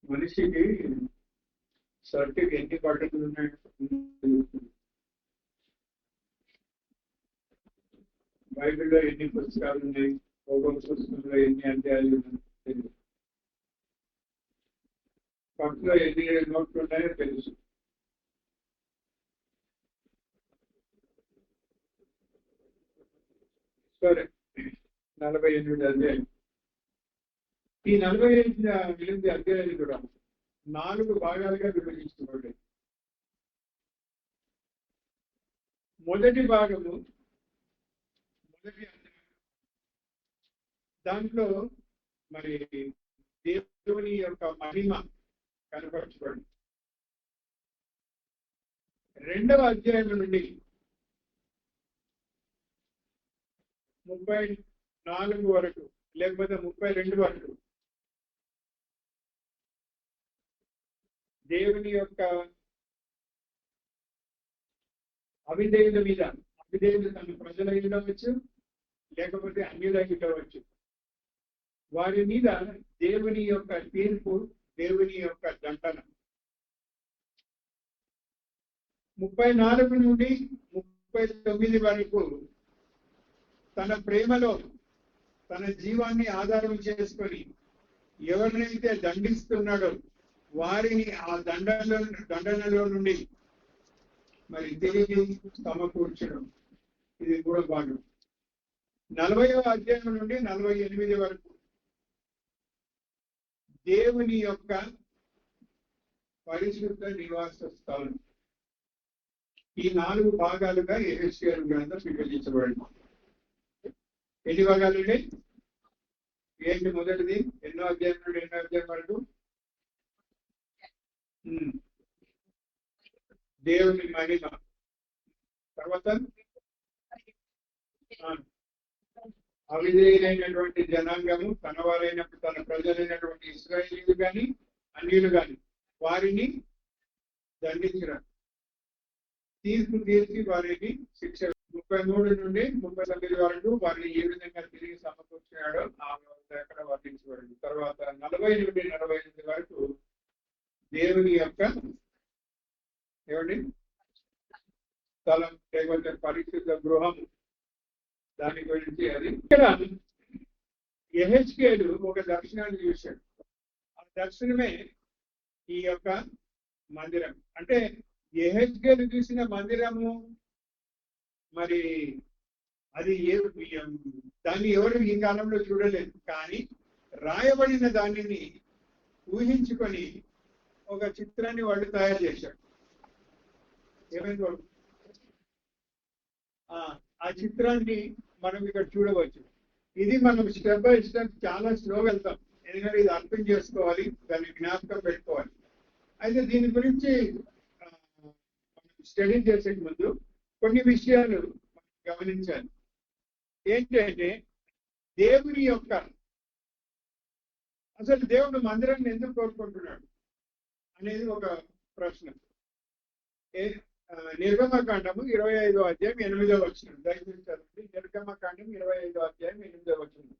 మనిషికి షర్ట్కి ఎన్ని బట్టలు ఉన్నాయి, బైబిల్లో ఎన్ని పుస్తకాలు ఉన్నాయి, ఒక్కొక్క పుస్తకంలో ఎన్ని అధ్యాయాలు ఉన్నాయి, పక్కలో ఎన్ని నోట్లు ఉన్నాయో తెలుసు. సరే, 48 అధ్యాయం. ఈ 48 అధ్యాయాలు కూడా 4 భాగాలుగా విభజించబడ్డాయి. మొదటి భాగము, మొదటి అధ్యాయం, దాంట్లో మరి దేవుని యొక్క మహిమ కనపరచబడింది. రెండవ అధ్యాయం నుండి 34 వరకు లేకపోతే 32 వరకు దేవుని యొక్క అవిధేయుల మీద, అవిధేయులు తన ప్రజలై ఉండవచ్చు, లేకపోతే అన్యులై ఉండవచ్చు, వారి మీద దేవుని యొక్క తీర్పు, దేవుని యొక్క దండన. 34 నుండి 39 వరకు తన ప్రేమలో తన జీవాన్ని ఆధారం చేసుకొని ఎవరినైతే దండిస్తున్నాడో వారిని ఆ దండనలో నుండి మరి తిరిగి సమకూర్చడం. ఇది కూడా భాగం. 40వ అధ్యాయం నుండి 48 వరకు దేవుని యొక్క పరిశుద్ధ నివాస స్థలం. ఈ 4 భాగాలుగా యెహెజ్కేలు గ్రంథం విభజించబడింది. ఎన్ని భాగాలు ఉన్నాయి? ఏంటి మొదటిది? ఎన్నో అధ్యాయం నుండి ఎన్నో అధ్యాయం వరకు? దేవుని మహిమ. తర్వాత అవిధేయులైనటువంటి జనాంగము, తన ప్రజలైనటువంటి ఇశ్రాయేలీయులు కానీ అన్యులు కానీ వారిని దండించడం, తీర్పు తీర్చి వారిని శిక్ష. 33 నుండి 39 వరకు వారిని ఏ విధంగా తిరిగి సమకూర్చినాడో అక్కడ వర్ణించబడింది. తర్వాత 40 నుండి 48 వరకు దేవుని యొక్క ఏమండి స్థలం, లేకపోతే పరిశుద్ధ గృహము, దాని గురించి. అది ఇక్కడ యెహెజ్కేలు ఒక దర్శనాన్ని చూశాడు. ఆ దర్శనమే ఈ యొక్క మందిరం. అంటే యెహెజ్కేలు చూసిన మందిరము మరి అది దాన్ని ఎవరు ఈ కాలంలో చూడలేదు, కానీ రాయబడిన దానిని ఊహించుకొని ఒక చిత్రాన్ని వాళ్ళు తయారు చేశారు. ఏమైంది వాళ్ళు? ఆ చిత్రాన్ని మనం ఇక్కడ చూడవచ్చు. ఇది మనం స్టెప్ బై స్టెప్ చాలా స్లో వెళ్తాం, ఎందుకంటే ఇది అర్థం చేసుకోవాలి, దాన్ని జ్ఞాపకం పెట్టుకోవాలి. అయితే దీని గురించి స్టడీ చేసే ముందు కొన్ని విషయాలు గమనించాలి. ఏంటంటే దేవుని యొక్క అసలు దేవుడు మందిరాన్ని ఎందుకు కోరుకుంటున్నాడు అనేది ఒక ప్రశ్న. నిర్గమకాండము 25వ అధ్యాయం 8వ వచనం దయచేసి చదవండి. నిర్గమకాండం 25వ అధ్యాయం 8వ వచనం.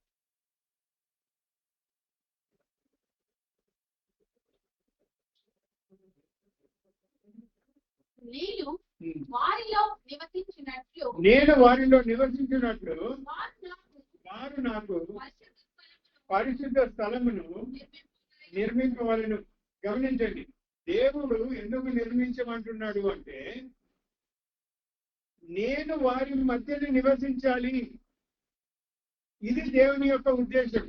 నేను వారిలో నివసించినట్లు వారు నాకు పరిశుద్ధ స్థలమును నిర్మింపవలెను. గమనించండి, దేవుడు ఎందుకు నిర్మించమంటున్నాడు అంటే నేను వారి మధ్యన నివసించాలి. ఇది దేవుని యొక్క ఉద్దేశం.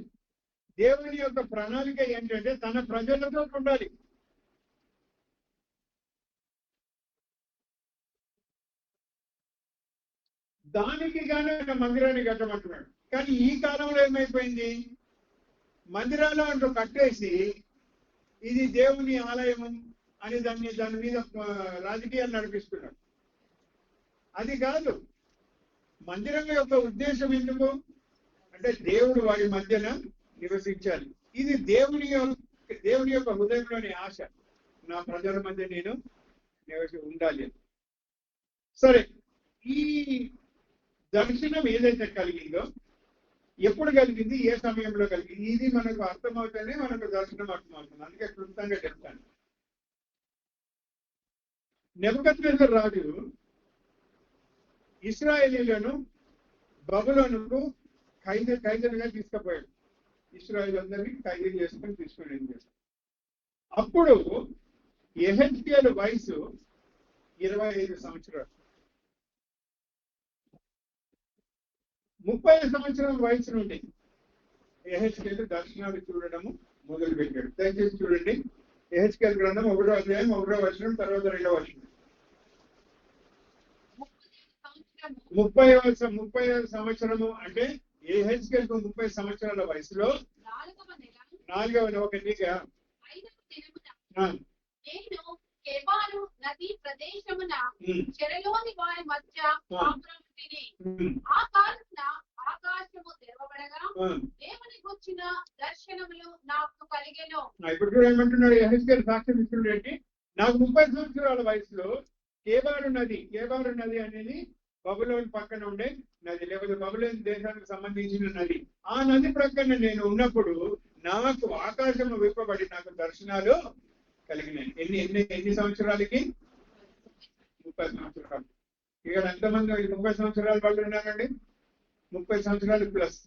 దేవుని యొక్క ప్రణాళిక ఏంటంటే తన ప్రజలతో ఉండాలి. దానికి గానే మందిరాన్ని కట్టమంటున్నాడు. కానీ ఈ కాలంలో ఏమైపోయింది, మందిరాలు అంటూ కట్టేసి ఇది దేవుని ఆలయం అని దాని మీద రాజకీయాలు నడిపిస్తున్నాడు. అది కాదు. మందిరం యొక్క ఉద్దేశం ఎందుకు అంటే దేవుడు వారి మధ్యన నివసించాలి. ఇది దేవుని యొక్క హృదయంలోని ఆశ. నా ప్రజల మధ్య నేను ఉండాలి. సరే, ఈ దర్శనం ఏదైతే కలిగిందో ఎప్పుడు కలిగింది, ఏ సమయంలో కలిగింది, ఇది మనకు అర్థమవుతేనే మనకు దర్శనం అర్థమవుతుంది. అందుకే క్లుప్తంగా చెప్తాను. నెబుకద్నెజర్ రాజు ఇశ్రాయేలీలను బబులోనుకు ఖైదీలుగా తీసుకుపోయాడు. ఇశ్రాయేలీలందరినీ ఖైదీ చేసుకొని తీసుకుని అప్పుడు యెహెజ్కేలు వయసు 25 సంవత్సరాలు. 30 సంవత్సరాల వయసు నుండి యెహెజ్కేలు దర్శనాలు చూడడము మొదలు పెట్టాడు. దయచేసి చూడండి, యెహెజ్కేలు గ్రంథం 1వ అధ్యాయం 1వ వచనం, తర్వాత 2వ వచనం. 30వ సంవత్సరము అంటే యెహెజ్కేలుకు 30 సంవత్సరాల వయసులో 4వ నెలగా నేను కెబారు నది ప్రదేశమున చెరలోని వారి మధ్య ఆక్రమించిని. ఆ కాలమున ఆకాశము తెరవబడగా దేవుని గుర్చిన దర్శనములు నాకు కలిగెను. ఇప్పుడు ఏమంటున్నాడు యెహెజ్కేలు సాక్ష్యం ఇస్తున్నాడు ఏంటి? నాకు 30 సంవత్సరాల వయసులో కెబారు నది అనేది బబులోన్ పక్కన ఉండే నది, లేకపోతే బబులోన్ దేశానికి సంబంధించిన నది. ఆ నది ప్రక్కన నేను ఉన్నప్పుడు నాకు ఆకాశము విప్పబడి నాకు దర్శనాలు కలిగినాయి. ఎన్ని సంవత్సరాలకి? 30 సంవత్సరాలు. ఇక్కడ ఎంతమంది 30 సంవత్సరాల వాళ్ళు ఉన్నారండి? 30 సంవత్సరాలు ప్లస్.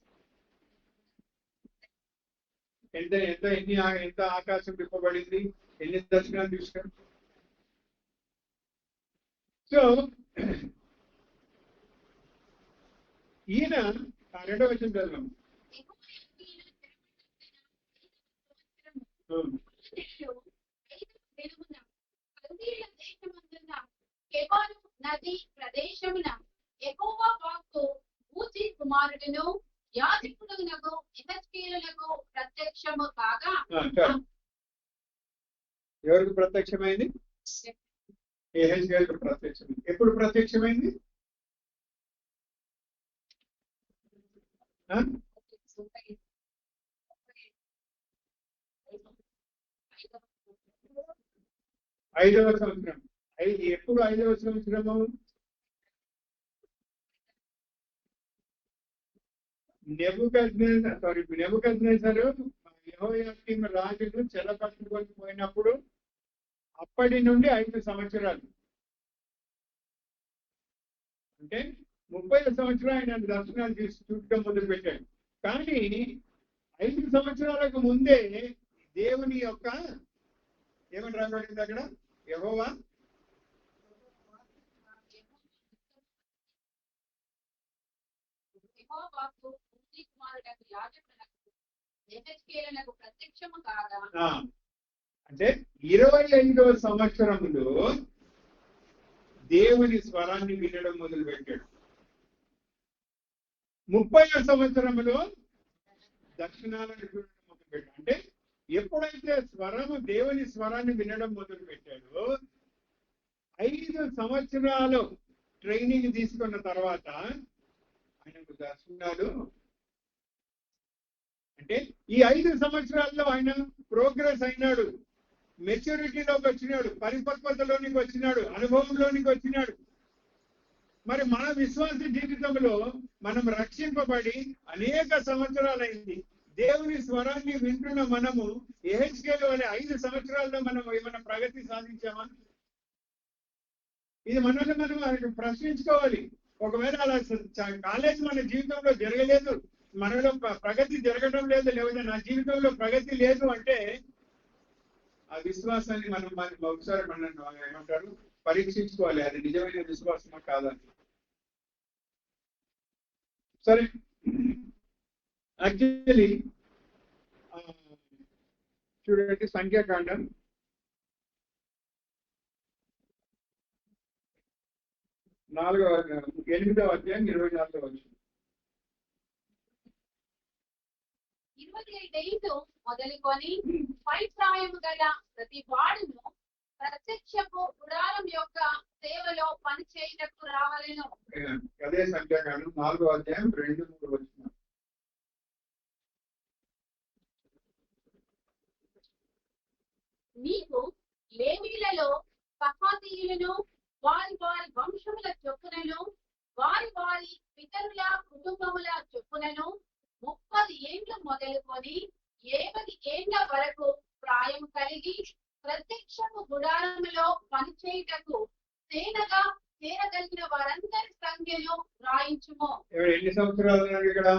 ఎంత ఆకాశం విప్పబడింది, ఎన్ని దర్శనాలు చూసారు? సో ఈయన 2వ వచనం చదవం. నది ప్రదేశమున యెహోవా వాక్కు ఊజీ కుమారుడును యాజకుడునకు యెహెజ్కేలునకు ప్రత్యక్షము కాగా. ఎవరికి ప్రత్యక్షమైంది? యెహెజ్కేలుకు ప్రత్యక్షమైంది. ఎప్పుడు ప్రత్యక్షమైంది? ఐదవ సంవత్సరం. ఎప్పుడు 5వ సంవత్సరము? నెబుకద్నెజరు యెహోయాకీము రాజును చెరపట్టుకొని పోయినప్పుడు అప్పటి నుండి 5 సంవత్సరాలు, అంటే 30 సంవత్సరాలు ఆయన దర్శనాలు చూడటం మొదలు పెట్టాడు. కానీ 5 సంవత్సరాలకు ముందే దేవుని యొక్క ఏమని రాబడింది అక్కడ? యెహోవా అంటే 25వ సంవత్సరంలో దేవుని స్వరాన్ని వినడం మొదలు పెట్టాడు. 30వ సంవత్సరంలో దర్శనాలను చూడడం మొదలు పెట్టాడు. అంటే ఎప్పుడైతే దేవుని స్వరాన్ని వినడం మొదలు పెట్టాడో 5 సంవత్సరాలు ట్రైనింగ్ తీసుకున్న తర్వాత ఆయనకు దర్శనాలు, అంటే ఈ 5 సంవత్సరాల్లో ఆయన ప్రోగ్రెస్ అయినాడు, మెచ్యూరిటీలోకి వచ్చినాడు, పరిపక్వతలోనికి వచ్చినాడు, అనుభవంలోనికి వచ్చినాడు. మరి మన విశ్వాస జీవితంలో మనం రక్షింపబడి అనేక సంవత్సరాలైంది. దేవుని స్వరాన్ని వింటున్న మనము యెహెజ్కేలు వలె 5 సంవత్సరాల్లో మనం ఏమైనా ప్రగతి సాధించామా? ఇది మనల్ని మనం ప్రశ్నించుకోవాలి. ఒకవేళ అలా కాలేజ్ మన జీవితంలో జరగలేదు, మనలో ప్రగతి జరగడం లేదు, లేకపోతే నా జీవితంలో ప్రగతి లేదు అంటే ఆ విశ్వాసాన్ని మనం ఒకసారి మనం ఏమంటారు పరీక్షించుకోవాలి. అది నిజమైన విశ్వాసమా కాదని. సరే, యాక్చువల్లీ చూడండి, సంఖ్యాకాండం 8వ అధ్యాయం 24వ వచనం. 25 ఏళ్ళు మొదలుకొని పై ప్రాయము గల ప్రతి వాడును ప్రత్యక్షపు గుడారం యొక్క సేవలో పని చేయటకు రావాలను. అదే సంఖ్యాకాండం 4వ అధ్యాయం 2-3 వచనం. నీకు లేవీయులలో కహాతీయులను వారి వారి వంశముల చొప్పునను వారి వారి పితరుల కుటుంబముల చొప్పునను 30 ఏండ్లు మొదలుకొని 70 ఏండ్ల వరకు ప్రాయం కలిగి ప్రత్యక్షపు గుడారములో పనిచేయుటకు సేనగా చేరగలిగిన వారందరి సంఖ్యను రాయించుము. ఎన్ని సంవత్సరాలు ఉన్నాడు ఇక్కడ?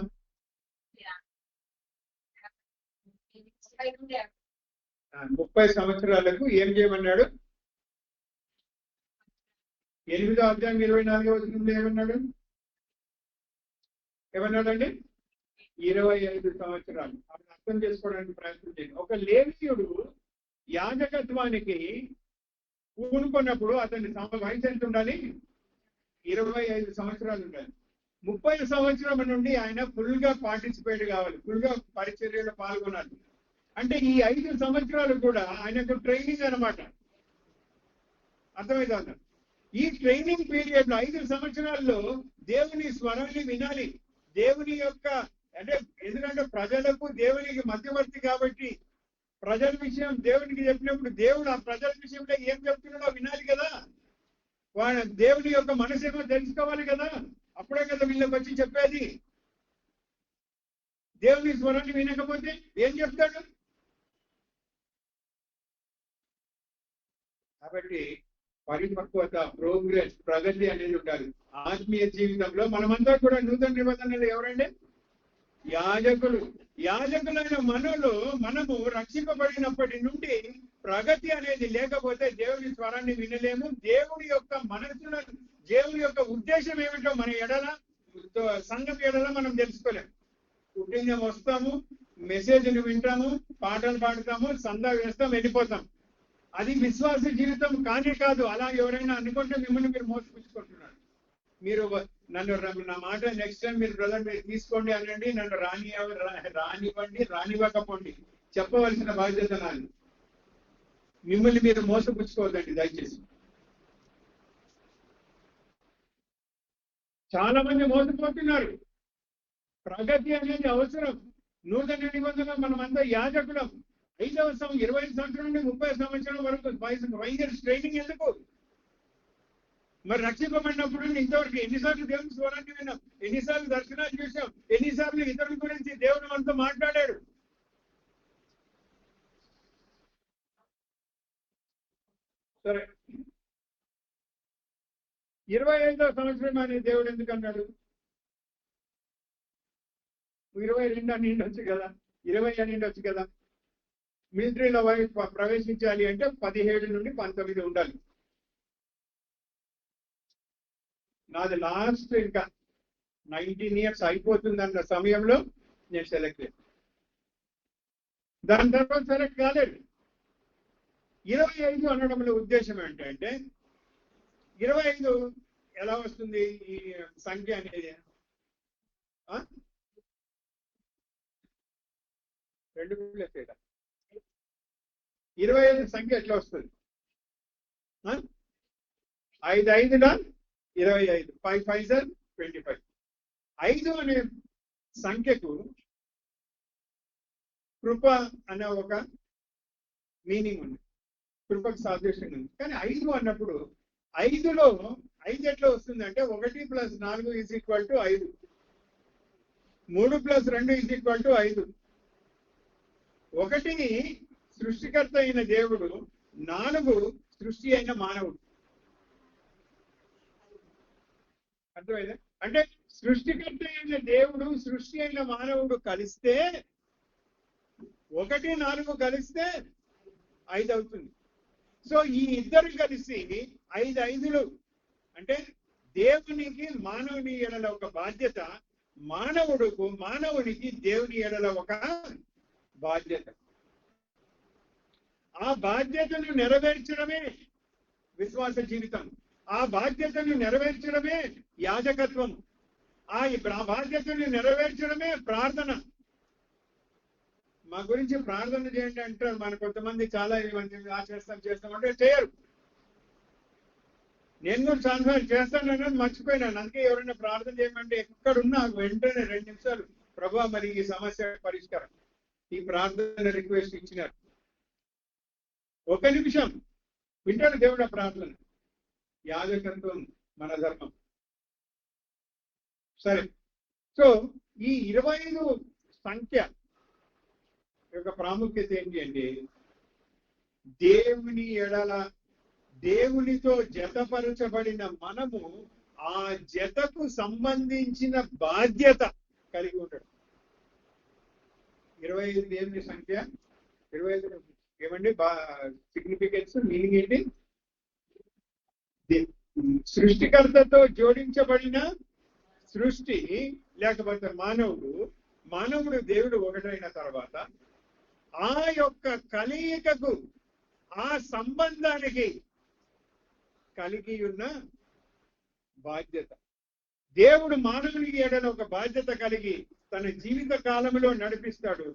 30 సంవత్సరాలకు ఏం చేయమన్నాడు? 8వ అధ్యాయం 24వ వచనంలో ఏమన్నాడు? ఏమన్నాడండి? 25 సంవత్సరాలు. అది అర్థం చేసుకోవడానికి ప్రయత్నం చేయండి. ఒక లేవీయుడు యాజకత్వానికి పూనుకున్నప్పుడు అతని వయసు ఎంత ఉండాలి? 25 సంవత్సరాలు ఉండాలి. 30 సంవత్సరం నుండి ఆయన ఫుల్ గా పార్టిసిపేట్ కావాలి, ఫుల్ గా పరిచర్యలో పాల్గొనాలి. అంటే ఈ 5 సంవత్సరాలు కూడా ఆయనకు ట్రైనింగ్ అనమాట. అర్థమైందా? ఈ ట్రైనింగ్ పీరియడ్ లో 5 సంవత్సరాల్లో దేవుని స్వరాన్ని వినాలి. దేవుని యొక్క అంటే ఎందుకంటే ప్రజలకు దేవునికి మధ్యవర్తి కాబట్టి ప్రజల విషయం దేవునికి చెప్పినప్పుడు దేవుడు ఆ ప్రజల విషయంలో ఏం చెప్తున్నాడో వినాలి కదా. వాళ్ళ దేవుని యొక్క మనసు ఏమో తెలుసుకోవాలి కదా. అప్పుడే కదా వీళ్ళకి వచ్చి చెప్పేది. దేవుని స్వరాన్ని వినకపోతే ఏం చెప్తాడు? కాబట్టి పరిపక్వత, ప్రోగ్రెస్, ప్రగతి అనేది ఉండాలి ఆత్మీయ జీవితంలో. మనమంతా కూడా నూతన నిబంధనలు ఎవరండి? యాజకులు. యాజకులైన మనము రక్షింపబడినప్పటి నుండి ప్రగతి అనేది లేకపోతే దేవుని స్వరాన్ని వినలేము. దేవుని యొక్క మనసును, దేవుని యొక్క ఉద్దేశం ఏమిటో మన ఎడల, సంఘం ఎడల మనం తెలుసుకోలేము. పుట్టిన వస్తాము, మెసేజ్ని వింటాము, పాటలు పాడుతాము, సందా వేస్తాం, వెళ్ళిపోతాం. అది విశ్వాస జీవితం కానే కాదు. అలా ఎవరైనా అనుకుంటే మిమ్మల్ని మీరు మోసపుచ్చుకుంటున్నారు. మీరు నన్ను నా మాట నెక్స్ట్ టైం మీరు బ్రదర్ మీరు తీసుకోండి అనండి, నన్ను రానివ్వండి, రానివ్వకపోండి, చెప్పవలసిన బాధ్యత నాది. మిమ్మల్ని మీరు మోసపుచ్చుకోవద్దండి దయచేసి. చాలా మంది మోసపోతున్నారు. ప్రగతి అనేది అవసరం. నూతన నిబంధన మనమంతా యాజకులం. 25 సంవత్సరం నుండి 30 సంవత్సరాల వరకు 5 years ట్రైనింగ్ ఎందుకు? మరి రక్షింపబడినప్పుడు ఇంతవరకు ఎన్నిసార్లు దేవుని స్వరాన్ని విన్నాం, ఎన్నిసార్లు దర్శనాలు చూసాం, ఎన్నిసార్లు ఇతరుల గురించి దేవుడు మనతో మాట్లాడాడు. సరే, 25వ సంవత్సరం అని దేవుడు ఎందుకు అన్నాడు? 22 అని ఉండొచ్చు కదా, 20 అని ఉండొచ్చు కదా. మిలిటరీలో ప్రవేశించాలి అంటే 17 నుండి 19 ఉండాలి. నాది లాస్ట్ ఇంకా 19 years అయిపోతుందన్న సమయంలో నేను సెలెక్ట్ అయ్యాను. దాని తర్వాత సెలెక్ట్ కాలేదు. 25 అనడంలో ఉద్దేశం ఏంటంటే 25 ఎలా వస్తుంది ఈ సంఖ్య అనేది? 25 సంఖ్య ఎట్లా వస్తుంది? 5 5ల 25, 5 5 25. 5 అనే సంఖ్యకు కృప అనే ఒక మీనింగ్ ఉంది, కృపకు సాదృశ్యంగా ఉంది. కానీ 5 అన్నప్పుడు 5లో 5 ఎట్లా వస్తుంది అంటే 1 + 4 = 5, 3 + 2 = 5. 1 సృష్టికర్త అయిన దేవుడు, 4 సృష్టి అయిన మానవుడు. అర్థమైందా? అంటే సృష్టికర్త అయిన దేవుడు, సృష్టి అయిన మానవుడు కలిస్తే 1 4 కలిస్తే 5 అవుతుంది. సో ఈ ఇద్దరు కలిసి 5 5లు అంటే దేవునికి మానవుని ఎడల ఒక బాధ్యత, మానవునికి దేవుని ఎడల ఒక బాధ్యత. ఆ బాధ్యతను నెరవేర్చడమే విశ్వాస జీవితం. ఆ బాధ్యతను నెరవేర్చడమే యాజకత్వం. ఆ బాధ్యతను నెరవేర్చడమే ప్రార్థన. మా గురించి ప్రార్థన చేయండి అంటారు మన కొంతమంది, చాలా చేస్తామంటే చేయరు. నేను కూడా చాలా చేస్తానని మర్చిపోయినాను. అందుకే ఎవరైనా ప్రార్థన చేయమంటే ఎక్కడున్నా వెంటనే 2 నిమిషాలు ప్రభువా మరి ఈ సమస్య పరిష్కారం, ఈ ప్రార్థన రిక్వెస్ట్ ఇచ్చినారు. 1 నిమిషం వింటాడు దేవుడు ప్రార్థన. యాజకత్వం మన ధర్మం. సరే, సో ఈ 25 సంఖ్య యొక్క ప్రాముఖ్యత ఏంటి అంటే దేవుని ఎడల దేవునితో జతపరచబడిన మనము ఆ జతకు సంబంధించిన బాధ్యత కలిగి ఉంటాడు. 25 దేవుని సంఖ్య, 25 ఏమండి సిగ్నిఫికెన్స్, మీనింగ్ ఏంటి? సృష్టికర్తతో జోడించబడిన సృష్టి లేకపోతే మానవుడు దేవుడు ఒకటైన తర్వాత ఆ యొక్క కలయికకు, ఆ సంబంధానికి కలిగి ఉన్న బాధ్యత. దేవుడు మానవునికి ఎడల ఒక బాధ్యత కలిగి తన జీవిత కాలంలో నడిపిస్తాడు.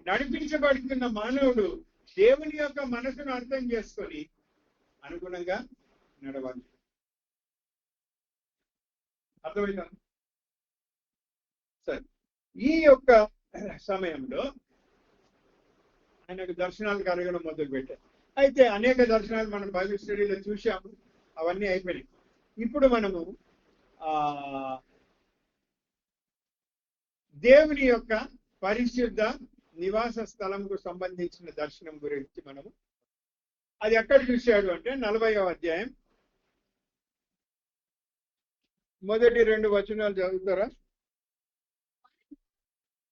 నడిపించబడుతున్న మానవుడు దేవుని యొక్క మనసును అర్థం చేసుకొని అనుగుణంగా నడవాలి. అర్థమైందా? సరే, ఈ యొక్క సమయంలో ఆయనకు దర్శనాలు కలగడం మొదలు పెట్టారు. అయితే అనేక దర్శనాలు మనం బైబిల్ స్టడీలో చూసాము, అవన్నీ అయిపోయినాయి. ఇప్పుడు మనము దేవుని యొక్క పరిశుద్ధ నివాస స్థలంకు సంబంధించిన దర్శనం గురించి మనము, అది ఎక్కడ చూశాడు అంటే 40వ అధ్యాయం మొదటి 2 వచనాలు చదువుతారా?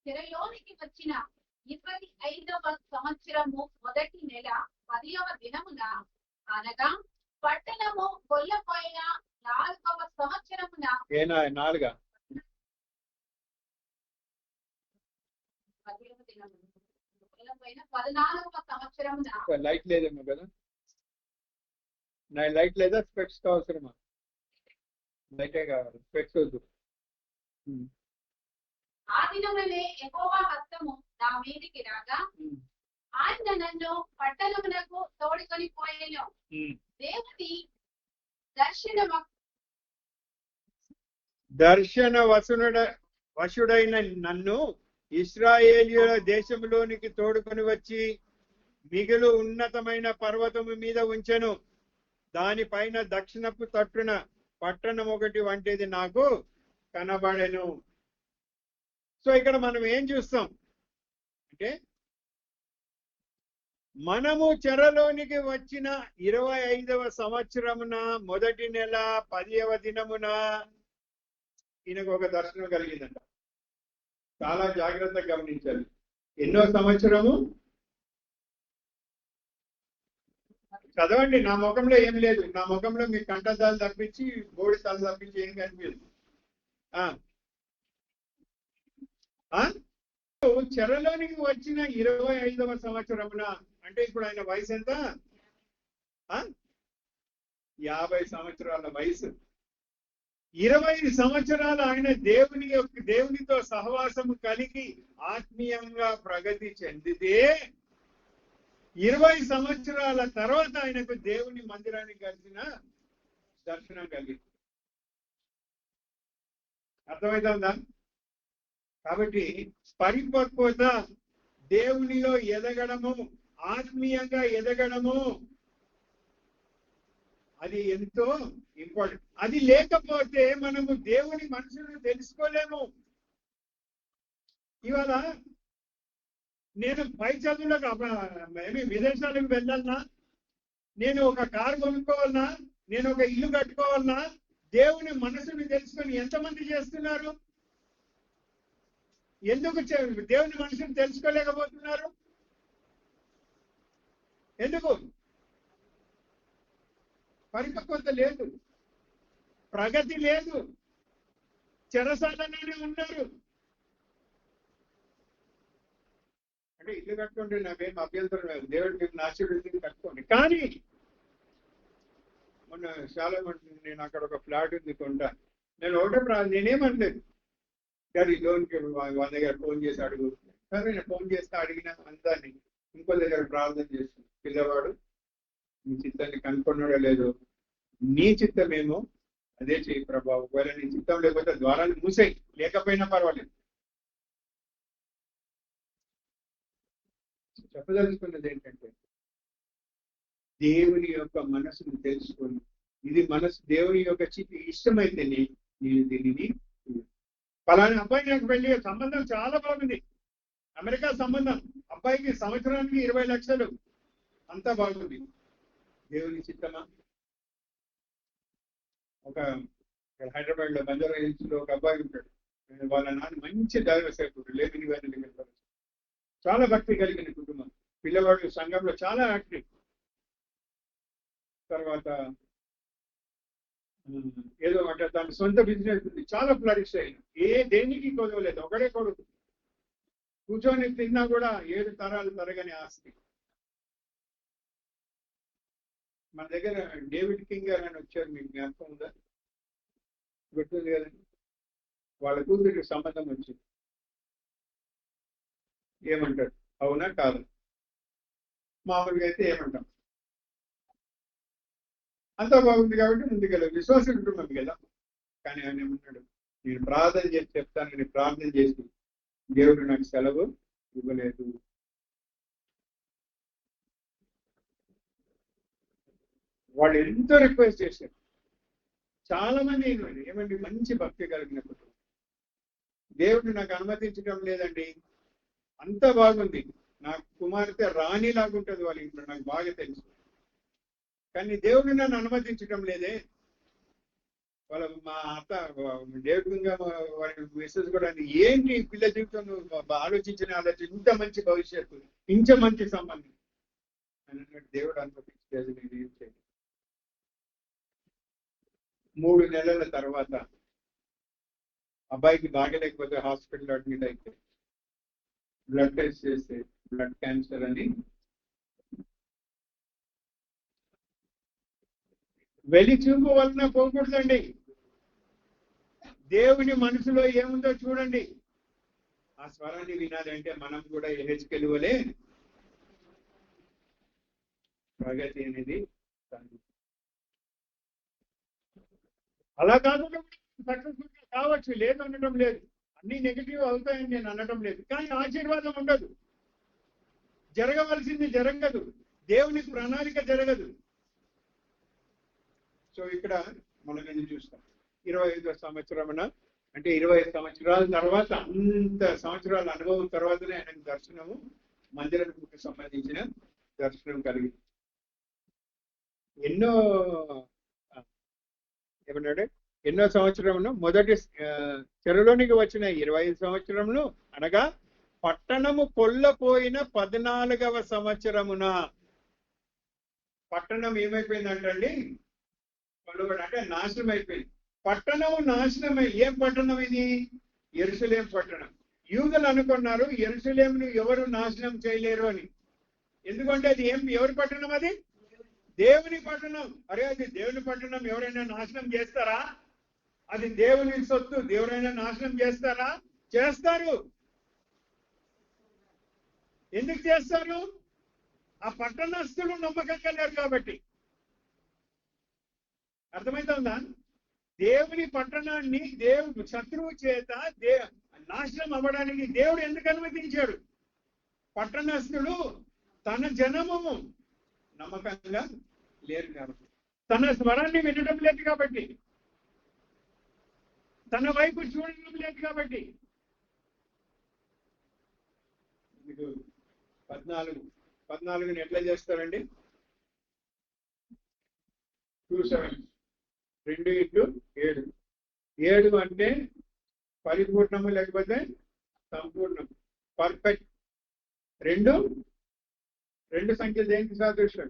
చెరలోనికి వచ్చిన 25వ సంవత్సరము మొదటి నెల 10వ దినమున, అనగా పట్టణము కొల్లపోయిన 4వ సంవత్సరమున. ఏనా 4గా? 10వ దినమున కొల్లపోయిన 14వ సంవత్సరమున. లైట్ లేదేమో కదా? నా లైట్ లేదా? స్పెక్స్ అవసరమా? లైటే కావాలి, స్పెక్స్ వద్దు. ఆ దినమునే యెహోవా హస్తము నా మీదికి రాగా ఆయన నన్ను పట్టణమునకు తోడుకొని పోయెను. దేవుని దర్శన వశుడైన నన్ను ఇశ్రాయేలీయుల దేశంలోనికి తోడుకొని వచ్చి మిగులు ఉన్నతమైన పర్వతము మీద ఉంచెను. దానిపైన దక్షిణపు తట్టున పట్టణం ఒకటి వంటిది నాకు కనబడెను. సో ఇక్కడ మనం ఏం చూస్తాం అంటే, మనము చెరలోనికి వచ్చిన 25వ సంవత్సరమున మొదటి నెల 10వ దినమున ఈయనకు ఒక దర్శనం కలిగిందంట. చాలా జాగ్రత్తగా గమనించాలి. ఎన్నో సంవత్సరము చదవండి. నా ముఖంలో ఏం లేదు, నా ముఖంలో మీ కంఠదాలు తప్పించి బోడి తల తప్పించి ఏం కనిపించదు. చెరలోనికి వచ్చిన 25వ సంవత్సరమున అంటే ఇప్పుడు ఆయన వయసు ఎంత? 50 సంవత్సరాల వయసు. 20 సంవత్సరాలు ఆయన దేవునితో సహవాసము కలిగి ఆత్మీయంగా ప్రగతి చెందితే 20 సంవత్సరాల తర్వాత ఆయనకు దేవుని మందిరానికి కలిసిన దర్శనం కలిగింది. అర్థమవుతుందా? కాబట్టి పరిపక్వత, దేవునిలో ఎదగడము, ఆత్మీయంగా ఎదగడము, అది ఎంతో ఇంపార్టెంట్. అది లేకపోతే మనము దేవుని మనసును తెలుసుకోలేము. ఇవాళ నేను పై చదువులకు విదేశాలకు వెళ్ళాలన్నా, నేను ఒక కారు కొనుక్కోవాలన్నా, నేను ఒక ఇల్లు కట్టుకోవాలన్నా, దేవుని మనసుని తెలుసుకొని ఎంతమంది చేస్తున్నారు? ఎందుకు దేవుని మనసుని తెలుసుకోలేకపోతున్నారు? ఎందుకు? పరిపక్వత లేదు, ప్రగతి లేదు, చెరసాలలోనే ఉన్నారు. అంటే ఇల్లు కట్టుకుంటే నాకేం అభ్యంతరం లేదు, దేవుడికి మీకు ఆశీర్వదించి కట్టుకోండి. కానీ మొన్న చాలా మంది, నేను అక్కడ ఒక ఫ్లాట్ ఉంది కొంటా, నేను నేనేమనలేదు, గారు ఈ లోన్కి వాళ్ళ దగ్గర ఫోన్ చేసి అడుగు. సరే, నేను ఫోన్ చేస్తే అడిగిన అందాన్ని ఇంకో దగ్గర ప్రార్థన చేస్తాను, పిల్లవాడు నీ చిత్తాన్ని కనుక్కున్నాడో లేదో, నీ చిత్తమేమో అదే చేయి ప్రభా. ఒకవేళ నీ చిత్తం లేకపోతే ద్వారాన్ని మూసేయి, లేకపోయినా పర్వాలేదు. చెప్పదలుచుకున్నది ఏంటంటే, దేవుని యొక్క మనసును తెలుసుకొని, ఇది దేవుని యొక్క చిత్తం ఇష్టమైతే నేను దీనిని, పలానా అబ్బాయి నాకు వెళ్ళి సంబంధం చాలా బాగుంది, అమెరికా సంబంధం, అబ్బాయికి సంవత్సరానికి 20 లక్షలు, అంతా బాగుంది. దేవుని చిత్తమా? ఒక హైదరాబాద్ లో బంజారా హిల్స్ లో ఒక అబ్బాయి ఉంటాడు. వాళ్ళ నాన్న మంచి దైవ సేవకుడు, లేని వారిని చాలా భక్తి కలిగిన కుటుంబం. పిల్లవాడు సంఘంలో చాలా యాక్టివ్. తర్వాత ఏదో అంటే దాని సొంత బిజినెస్ ఉంది, చాలా ఫ్లరిష్ అయింది. దేనికి కొదవలేదు, ఒకడే కొడుకు. కూర్చొని తిన్నా కూడా 7 తరాలు తరగని ఆస్తి. మన దగ్గర డేవిడ్ కింగ్ గారు అని వచ్చారు, మీకు జ్ఞాపకం ఉందా? గుర్తుంది కదండి. వాళ్ళ కూతురికి సంబంధం వచ్చింది. ఏమంటారు, అవునా కాదు? మామూలుగా అయితే ఏమంటాం, అంతా బాగుంది కాబట్టి ముందుకెళ్ళదు, విశ్వాస కుటుంబం కదా. కానీ ఆయన ఏమన్నాడు, నేను ప్రార్థన చేసి చెప్తాను, నేను ప్రార్థన చేసి దేవుడు నాకు సెలవు ఇవ్వలేదు. వాళ్ళు ఎంతో రిక్వెస్ట్ చేశారు. చాలా మంది ఏమండి మంచి భక్తి కలిగిన కుటుంబం. దేవుడు నాకు అనుమతించడం లేదండి, అంత బాగుంది, నాకు కుమార్తె రాణి లాగుంటుంది వాళ్ళ ఇంట్లో, నాకు బాగా తెలుసు, కానీ దేవుడు నన్ను అనుమతించడం లేదే. వాళ్ళ మా అత్త దేవుడిగా వారి మిస్సెస్ కూడా ఏంటి పిల్ల జీవితం ఆలోచించిన ఇంత మంచి భవిష్యత్తు, ఇంత మంచి సంబంధం అని అన్నట్టు దేవుడు అనుమతించలేదు. నేను ఏం చేయలేదు. 3 నెలల తర్వాత అబ్బాయికి బాగలేకపోతే హాస్పిటల్ అడ్మిట్ అయితే బ్లడ్ టెస్ట్ చేస్తే బ్లడ్ క్యాన్సర్ అని. వెలి చూపు వలన పోకూడదండి, దేవుని మనసులో ఏముందో చూడండి. ఆ స్వరాన్ని వినాలంటే మనం కూడా హెచ్కెళ్ళి వలే ప్రగతి అనేది అలా కాకుండా సక్సెస్ఫుల్ కావచ్చు, లేదు అనడం లేదు, అన్ని నెగిటివ్ అవుతాయని నేను అనడం లేదు, కానీ ఆశీర్వాదం ఉండదు, జరగవలసింది జరగదు, దేవుని ప్రణాళిక జరగదు. సో ఇక్కడ మనం చూస్తాం 25వ సంవత్సరమున, అంటే 25 సంవత్సరాల తర్వాత, అంత సంవత్సరాల అనుభవం తర్వాతనే ఆయనకు దర్శనము, మందిరానికి సంబంధించిన దర్శనం కలిగింది. ఎన్నో సంవత్సరమును మొదటి చెరలోనికి వచ్చిన 25 సంవత్సరమును, అనగా పట్టణము కొల్లపోయిన 14వ సంవత్సరమున. పట్టణం ఏమైపోయిందంటండి, అంటే నాశనం అయిపోయింది. పట్టణము నాశనమై, ఏం పట్టణం ఇది? యెరూషలేం పట్టణం. యూదులు అనుకున్నారు యెరూషలేమును ఎవరు నాశనం చేయలేరు అని. ఎందుకంటే అది ఎవరి పట్టణం? అది దేవుని పట్టణం. అరే అది దేవుని పట్టణం, ఎవరైనా నాశనం చేస్తారా? అది దేవుని సొత్తు, ఎవరైనా నాశనం చేస్తారా? చేస్తారు. ఎందుకు చేస్తారు? ఆ పట్టణస్థులు నమ్మకంగా లేరు కాబట్టి. అర్థమైతుందా? దేవుని పట్టణాన్ని దేవుడు శత్రువు చేత నాశనం అవ్వడానికి దేవుడు ఎందుకు అనుమతించాడు? పట్టణస్థుడు తన జనము నమ్మకంగా లేరు కాబట్టి, తన స్వరాన్ని వినడం లేదు కాబట్టి, తన వైపు చూడడం లేదు కాబట్టి. 14 ఎట్లా చేస్తారండి? 2 into 7. 7 అంటే పరిపూర్ణము లేకపోతే సంపూర్ణం, పర్ఫెక్ట్. రెండు సంఖ్యలు దేనికి సాదృశ్యం?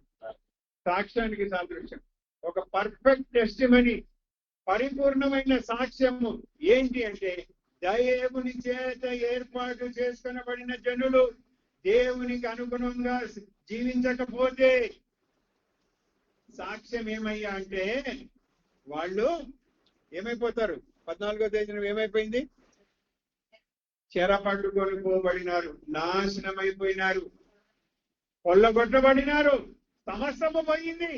సాక్ష్యానికి సాదృశ్యం. ఒక పర్ఫెక్ట్ టెస్టిమనీ, పరిపూర్ణమైన సాక్ష్యము ఏంటి అంటే, దేవుని చేత ఏర్పాటు చేసుకొనబడిన జనులు దేవునికి అనుగుణంగా జీవించకపోతే సాక్ష్యం ఏమయ్యా అంటే వాళ్ళు ఏమైపోతారు? 14వ తేదీన ఏమైపోయింది? చెరపట్టుకొని పోబడినారు, నాశనం అయిపోయినారు, కొల్లగొట్టబడినారు, సమస్తము పోయింది.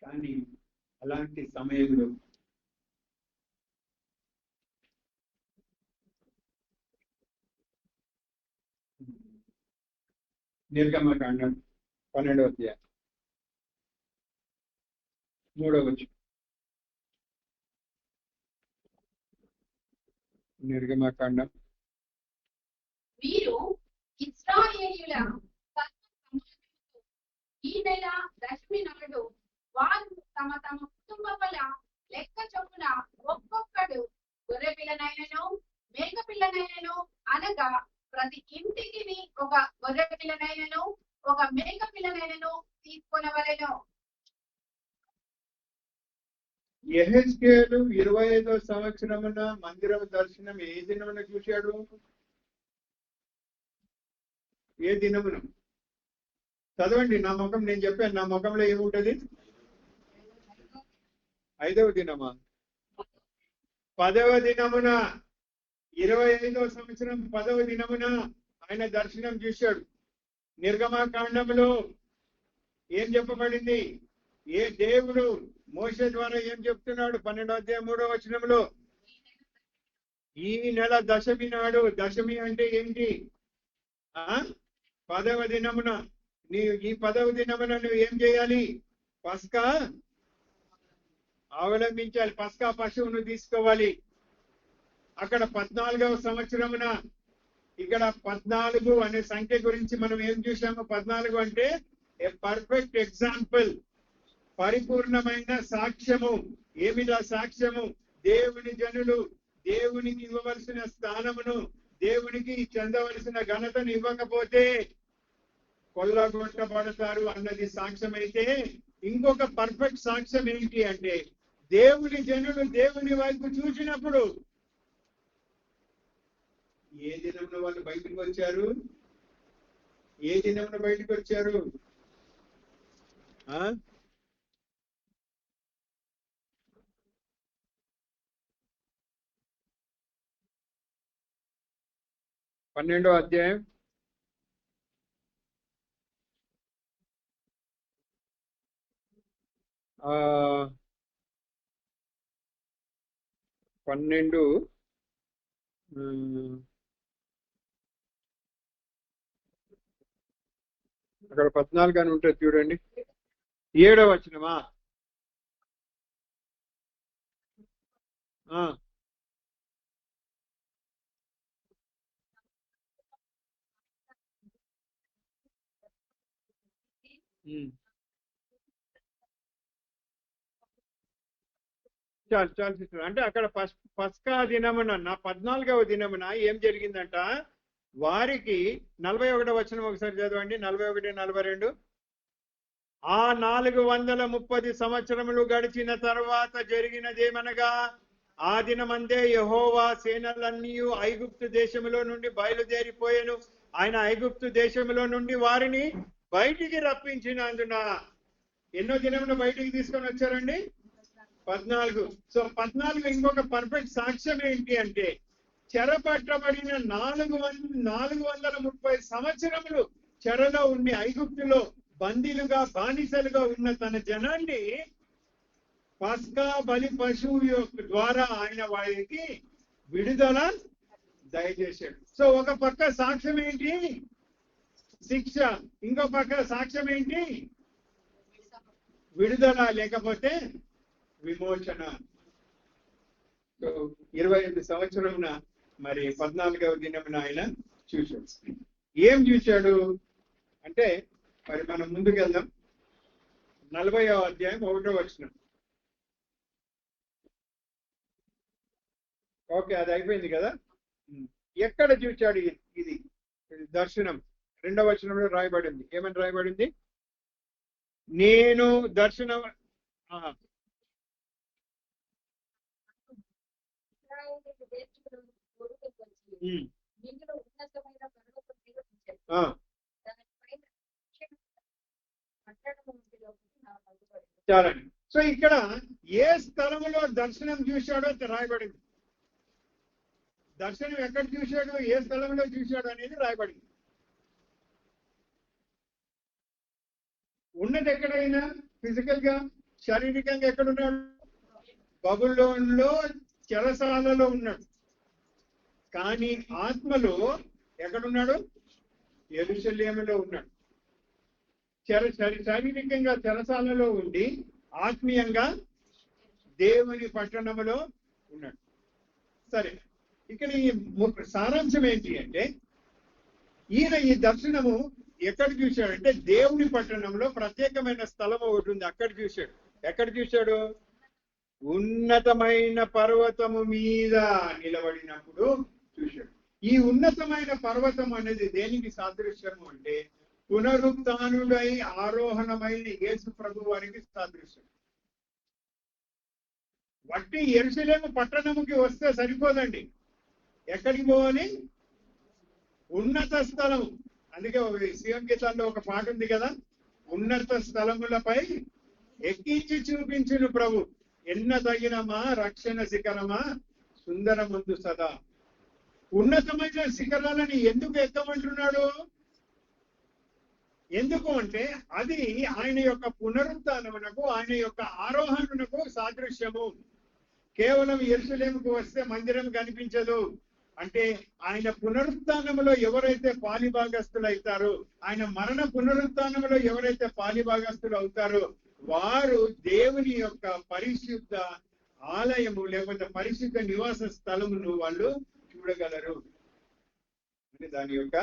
కానీ అలాంటి సమయంలో నిర్గమకాండం 12వ అధ్యాయం 3వ వచనం, నిర్గమకాండం. వీరు ఇశ్రాయేలీయుల సమాజముతో ఈ నెల దశమి నాడు వారు తమ తమ కుటుంబముల లెక్క చొప్పున ఒక్కొక్కడు గొర్రె పిల్లనైనను మేక పిల్లనైనను అనగా ప్రతి ఇంటికి ఒక గొర్రె పిల్లనైనను ఒక మేక పిల్లనైనను తీసుకొనవలెను. యెహెజ్కేలు 25వ సంవత్సరమున మందిరం దర్శనం ఏ దినమున చూశాడు? ఏ దినమున? చదవండి. నా ముఖం నేను చెప్పాను, నా ముఖంలో ఏముంటది? 5వ దినమా? 10వ దినమున, 25వ సంవత్సరం 10వ దినమున ఆయన దర్శనం చూశాడు. నిర్గమకాండంలో ఏం చెప్పబడింది? ఏ దేవుడు మోషే ద్వారా ఏం చెప్తున్నాడు? 12వ అధ్యాయం 3వ వచనంలో ఈ నెల దశమి నాడు. దశమి అంటే ఏంటి? 10వ దినమున ఈ 10వ దినమున నువ్వు ఏం చేయాలి? పస్కా అవలంబించాలి. పస్కా పశువును తీసుకోవాలి. అక్కడ 14వ సంవత్సరమున, ఇక్కడ 14 అనే సంఖ్య గురించి మనం ఏం చూసాము? 14 అంటే ఏ పర్ఫెక్ట్ ఎగ్జాంపుల్, పరిపూర్ణమైన సాక్ష్యము. ఏమిటా సాక్ష్యము? దేవుని జనులు దేవునికి ఇవ్వవలసిన స్థానమును, దేవునికి చెందవలసిన ఘనతను ఇవ్వకపోతే కొల్లగొట్టబడతారు అన్నది సాక్ష్యం. అయితే ఇంకొక పర్ఫెక్ట్ సాక్ష్యం ఏంటి అంటే, దేవుని జనులు దేవుని వైపు చూసినప్పుడు ఏ దినమున వాళ్ళు బయటకు వచ్చారు? ఏ దినమున బయటకు వచ్చారు? 12వ అధ్యాయం 12 అక్కడ 14 అని ఉంటుంది చూడండి. 7వ వచనమా? చాలు చాలు సిస్టర్. అంటే అక్కడ పస్కా దినమున, 14వ దినమున ఏం జరిగిందంట? వారికి 41వ వచనం ఒకసారి చదవండి. 41, 42. ఆ 430 సంవత్సరములు గడిచిన తర్వాత జరిగినదేమనగా, ఆ దినమందే యెహోవా సేనలన్నీ ఐగుప్తు దేశములో నుండి బయలుదేరిపోయాను. ఆయన ఐగుప్తు దేశములో నుండి వారిని బయటికి రప్పించినందున ఎన్నో దినమున బయటికి తీసుకొని వచ్చారండి? 14. సో 14 ఇంకొక పర్ఫెక్ట్ సాక్ష్యం ఏంటి అంటే, చెరపట్టబడిన 430 సంవత్సరములు చెరలో ఉండి ఐగుప్తులో బందీలుగా బానిసలుగా ఉన్న తన జనాన్ని పస్కా బలి పశువు ద్వారా ఆయన వారికి విడుదల దయచేశాడు. సో ఒక పక్క సాక్ష్యం ఏంటి? శిక్ష. ఇంకో పక్క సాక్ష్యం ఏంటి? విడుదల, లేకపోతే విమోచన. సో 25 సంవత్సరమున మరి 14వ దినమున ఆయన చూశాడు. ఏం చూశాడు అంటే, మరి మనం ముందుకెళ్దాం. 40వ అధ్యాయం 1వ వచనం. ఓకే, అది అయిపోయింది కదా. ఎక్కడ చూశాడు ఇది దర్శనం? 2వ వచనంలో రాయబడింది. ఏమని రాయబడింది? నేను దర్శనం చాలండి. సో ఇక్కడ ఏ స్థలంలో దర్శనం చూశాడో రాయబడింది. దర్శనం ఎక్కడ చూశాడు, ఏ స్థలంలో చూశాడు అనేది రాయబడింది. ఉన్నది ఎక్కడైనా ఫిజికల్ గా, శారీరకంగా ఎక్కడున్నాడు? బబులోనులో, చెరసాలలో ఉన్నాడు. కానీ ఆత్మలో ఎక్కడున్నాడు? యెరూషలేములో ఉన్నాడు. శారీరకంగా చెరసాలలో ఉండి ఆత్మీయంగా దేవుని పట్టణములో ఉన్నాడు. సరే, ఇక్కడ ఈ సారాంశం ఏంటి అంటే, ఈయన ఈ దర్శనము ఎక్కడ చూశాడంటే దేవుని పట్టణంలో ప్రత్యేకమైన స్థలం ఒకటి ఉంది, అక్కడ చూశాడు. ఎక్కడ చూశాడు? ఉన్నతమైన పర్వతము మీద నిలబడినప్పుడు చూశాడు. ఈ ఉన్నతమైన పర్వతం అనేది దేనికి సాదృశ్యము అంటే పునరుత్థానుడై ఆరోహణమైన యేసు ప్రభు వారికి సాదృశ్యం. వట్టి యెరూషలేము పట్టణముకి వస్తే సరిపోదండి, ఎక్కడికి పోవాలి? ఉన్నత స్థలము. అందుకే శివం గీతాల్లో ఒక పాట ఉంది కదా, ఉన్నత స్థలములపై ఎక్కించి చూపించును ప్రభు, ఎన్న తగినమా రక్షణ శిఖరమా సుందరమందు సదా. ఉన్నతమైన శిఖరాలని ఎందుకు ఎక్కమంటున్నాడు? ఎందుకు అంటే అది ఆయన యొక్క పునరుత్థానమునకు, ఆయన యొక్క ఆరోహణకు సాదృశ్యము. కేవలం యెరూషలేముకు వస్తే మందిరం కనిపించదు అంటే ఆయన పునరుత్థానములో ఎవరైతే పాలిభాగస్తులు అవుతారో, ఆయన మరణ పునరుత్థానములో ఎవరైతే పాలిభాగస్తులు అవుతారో వారు దేవుని యొక్క పరిశుద్ధ ఆలయము లేకపోతే పరిశుద్ధ నివాస స్థలమును వాళ్ళు చూడగలరు అని దాని యొక్క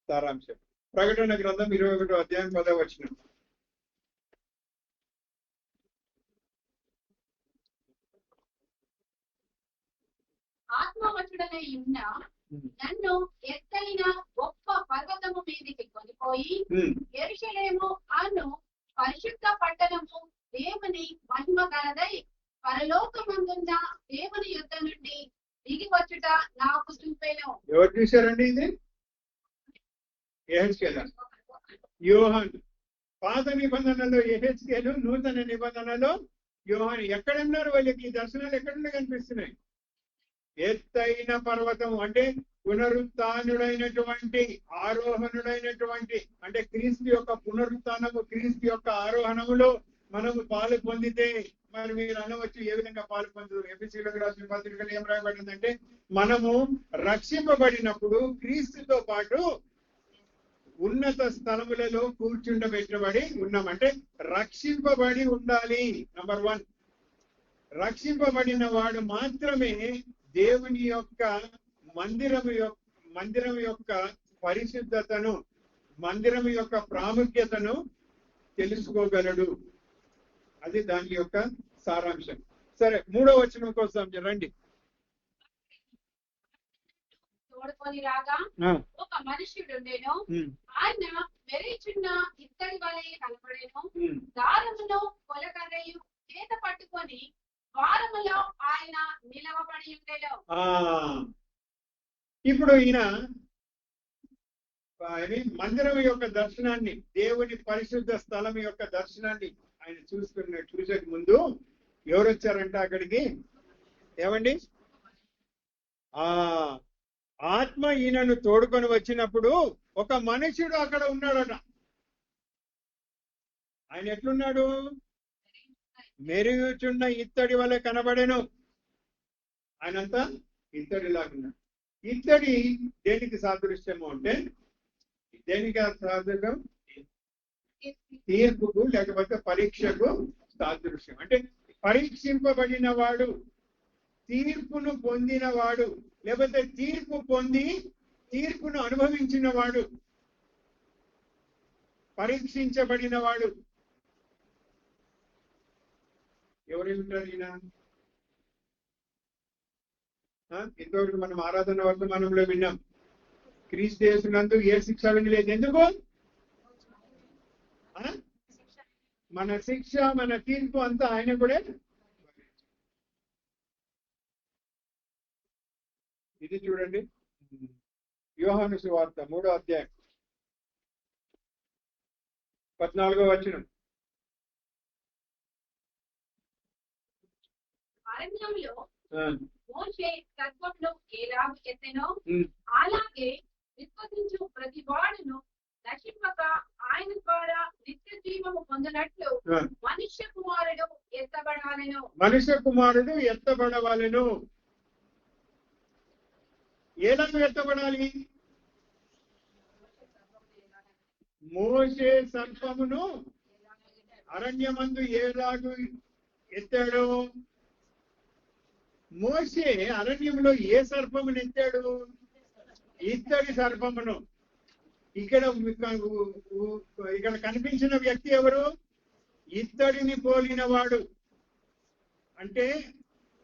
సారాంశం. ప్రకటన గ్రంథం 21వ అధ్యాయం 10వ వచనం. ఆత్మవశుడనై ఉన్న నన్ను ఎత్తైన గొప్ప పర్వతము మీదికి కొనిపోయి యెరూషలేము అను పరిశుద్ధ పట్టణము దేవుని మహిమ గలదై పరలోకమందున్న దేవుని యుద్ధ నుండి దిగి వచ్చుట నాకు చూపెను. ఎవరు చూశారండి ఇది? యెహెజ్కేలు, యోహాను. పాత నిబంధనలో యెహెజ్కేలు, నూతన నిబంధనలో యోహాను. ఎక్కడున్నారు వాళ్ళకి ఈ దర్శనాలు? ఎక్కడున్నా కనిపిస్తున్నాయి? ఎత్తైన పర్వతం అంటే పునరుత్థానుడైనటువంటి ఆరోహణుడైనటువంటి అంటే క్రీస్తు యొక్క పునరుత్థానము, క్రీస్తు యొక్క ఆరోహణములో మనము పాలు పొందితే మరి మీరు అనవచ్చు ఏ విధంగా పాలు పొందుతారు? ఎఫెసీయులకు రాసిన పత్రికలో ఏం రాయబడిందంటే మనము రక్షింపబడినప్పుడు క్రీస్తుతో పాటు ఉన్నత స్థలములలో కూర్చుండబెట్టబడి ఉన్నామంటే రక్షింపబడి ఉండాలి. నంబర్ 1, రక్షింపబడిన వాడు మాత్రమే దేవుని యొక్క మందిరం యొక్క పరిశుద్ధతను, మందిరం యొక్క ప్రాముఖ్యతను తెలుసుకోగలడు. అది దాని యొక్క సారాంశం. సరే, 3వ వచనం కోసం రండి. తోడుకొని రాగా ఒక మనుష్యుడు ఉండేను, ఆయన మెరిచున్న ఇత్తడి వలె కనబడేను, దారమును కొలకర్రయు చేత పట్టుకొని ద్వారములో ఆయన నిలవబడి ఉండేను. ఇప్పుడు ఈయన మందిరం యొక్క దర్శనాన్ని, దేవుని పరిశుద్ధ స్థలం యొక్క దర్శనాన్ని ఆయన చూసే ముందు ఎవరు వచ్చారంట అక్కడికి? ఏమండి? ఆత్మ ఈయనను తోడుకొని వచ్చినప్పుడు ఒక మనుషుడు అక్కడ ఉన్నాడట. ఆయన ఎట్లున్నాడు? మెరుగుచున్న ఇత్తడి వలె కనబడేను. ఆయనంతా ఇత్తడిలాగున్నాడు. ఇత్తడి దేనికి సాదృశ్యము అంటే, దేనికి సాదృశ్యం? తీర్పుకు లేకపోతే పరీక్షకు సాదృశ్యం. అంటే పరీక్షింపబడిన వాడు, తీర్పును పొందిన వాడు, లేకపోతే తీర్పు పొంది తీర్పును అనుభవించిన వాడు, పరీక్షించబడిన వాడు ఎవరు ఉంటారు? ఈయన ఇంతవరకు మనం ఆరాధన వర్తమానంలో విన్నాం, క్రీస్తు యేసునందు ఏ శిక్ష వినలేదు. ఎందుకు? మన శిక్ష, మన తీర్పు అంతా ఆయన కూడా. ఇది చూడండి, యోహాను సువార్త 3వ అధ్యాయం 14వ వచనం. అరణ్యంలో మోషే సర్పమును ఎలాగ ఎత్తెనో అలాగే విశ్వసించు ప్రతి వాడును నశింపక ఆయన ద్వారా నిత్య జీవము పొందినట్లు మనుష్య కుమారుడు ఎత్తబడాలెను. మనుష్య కుమారుడు ఎత్తబడవాలెను. ఏలాగ ఎత్తబడాలి? మోషే సర్పమును అరణ్యమందు ఏలాగ ఎత్తాడో మోషే అరణ్యంలో ఏ సర్పమును ఎత్తాడు? ఇత్తడి సర్పమును. ఇక్కడ ఇక్కడ కనిపించిన వ్యక్తి ఎవరు? ఇత్తడిని పోలిన వాడు. అంటే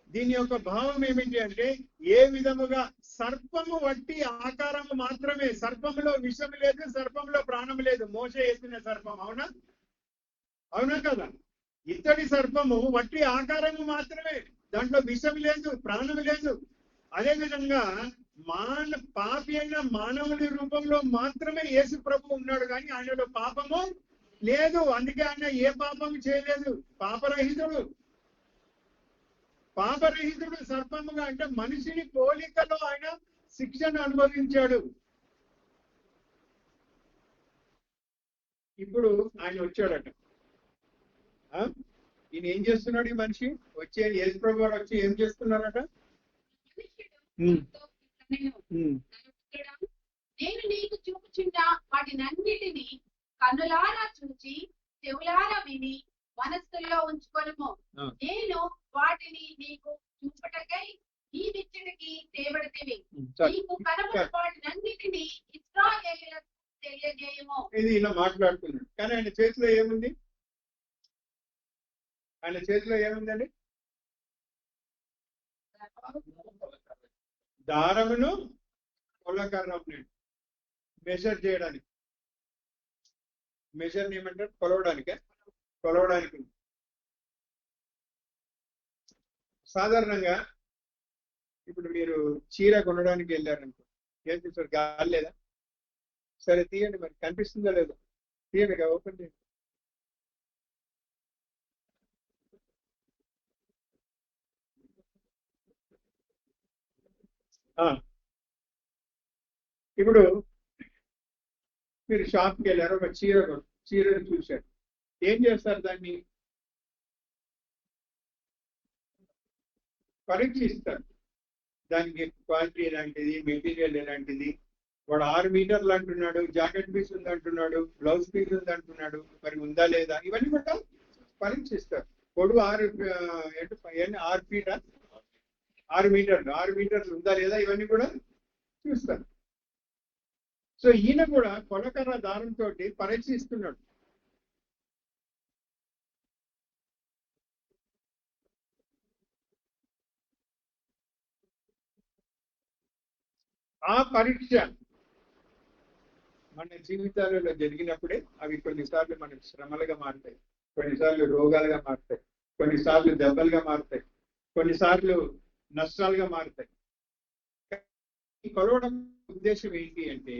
దీని యొక్క భావం ఏమిటి అంటే, ఏ విధముగా సర్పము వట్టి ఆకారము మాత్రమే, సర్పములో విషం లేదు, సర్పంలో ప్రాణం లేదు. మోషే ఎత్తిన సర్పం, అవునా? అవునా కదా? ఇత్తడి సర్పము వట్టి ఆకారము మాత్రమే, దాంట్లో విషం లేదు, ప్రాణం లేదు. అదే విధంగా పాపి అయిన మానవుని రూపంలో మాత్రమే యేసు ప్రభు ఉన్నాడు, కానీ ఆయనలో పాపము లేదు. అందుకే ఆయన ఏ పాపము చేయలేదు, పాపరహితుడు. పాపరహితుడు సర్పముగా అంటే మనిషిని పోలికలో ఆయన శిక్షను అనుభవించాడు. ఇప్పుడు ఆయన వచ్చాడట. ఈయన ఏం చేస్తున్నాడు? ఈ మనిషి వచ్చి యేసు ప్రభు వాడు వచ్చి ఏం చేస్తున్నారట? నేను నీకు చూపుచున్న వాటినన్నిటినీ కన్నులారా చూచి చెవులారా విని మనస్సులో ఉంచుకొనుము. నేను వాటిని నీకు చూపటకై నీ విచ్చడికి తేబడితివి. నీకు కనబడిన వాటినన్నిటినీ ఇశ్రాయేలీయులకు తెలియజేయము. ఇది ఇలా మాట్లాడుతున్నాడు, కానీ ఆయన చేతిలో ఏముంది? ఆయన చేతిలో ఏముందండి? దారమును కొలకర్రమును మెజర్ చేయడానికి. మెజర్ ఏమంటారు? కొలవడానికి. సాధారణంగా ఇప్పుడు మీరు చీర కొనడానికి వెళ్ళారనుకో, ఏం చేస్తారు? గాలి లేదా? సరే తీయండి, మరి కనిపిస్తుందా లేదా? తీయండి, ఓపెన్ చేయండి. ఇప్పుడు మీరు షాప్కి వెళ్ళారు, ఒక చీరను చూశారు, ఏం చేస్తారు? దాన్ని పరీక్షిస్తారు. దానికి క్వాలిటీ ఎలాంటిది, మెటీరియల్ ఎలాంటిది. వాడు 6 మీటర్లు అంటున్నాడు, జాకెట్ పీస్ ఉంది అంటున్నాడు, బ్లౌజ్ పీస్ ఉంది అంటున్నాడు, మరి ఉందా లేదా? ఇవన్నీ కూడా పరీక్షిస్తారు. పొడవు 6 ఫీటా, 6 మీటర్లు ఉందా లేదా, ఇవన్నీ కూడా చూస్తారు. సో ఈయన కూడా కొలకర్ర దారంతో పరీక్షిస్తున్నాడు. ఆ పరీక్ష మన జీవితాలలో జరిగినప్పుడే అవి కొన్నిసార్లు మనకు శ్రమలుగా మారుతాయి, కొన్నిసార్లు రోగాలుగా మారుతాయి, కొన్నిసార్లు దెబ్బలుగా మారుతాయి, కొన్నిసార్లు నష్టాలుగా మారుతాయి. ఈ కొలవడం ఉద్దేశం ఏంటి అంటే,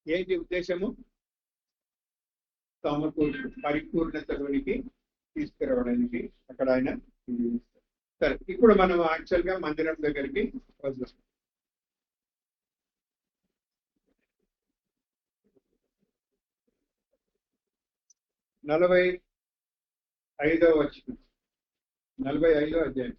ఏంటి ఉద్దేశము? తమకు పరిపూర్ణతలోనికి తీసుకురావడానికి అక్కడ ఆయన. సరే, ఇప్పుడు మనం యాక్చువల్ గా మందిరం దగ్గరికి వద్దాం. నలభై 45వ వచనం, 45వ అధ్యాయం.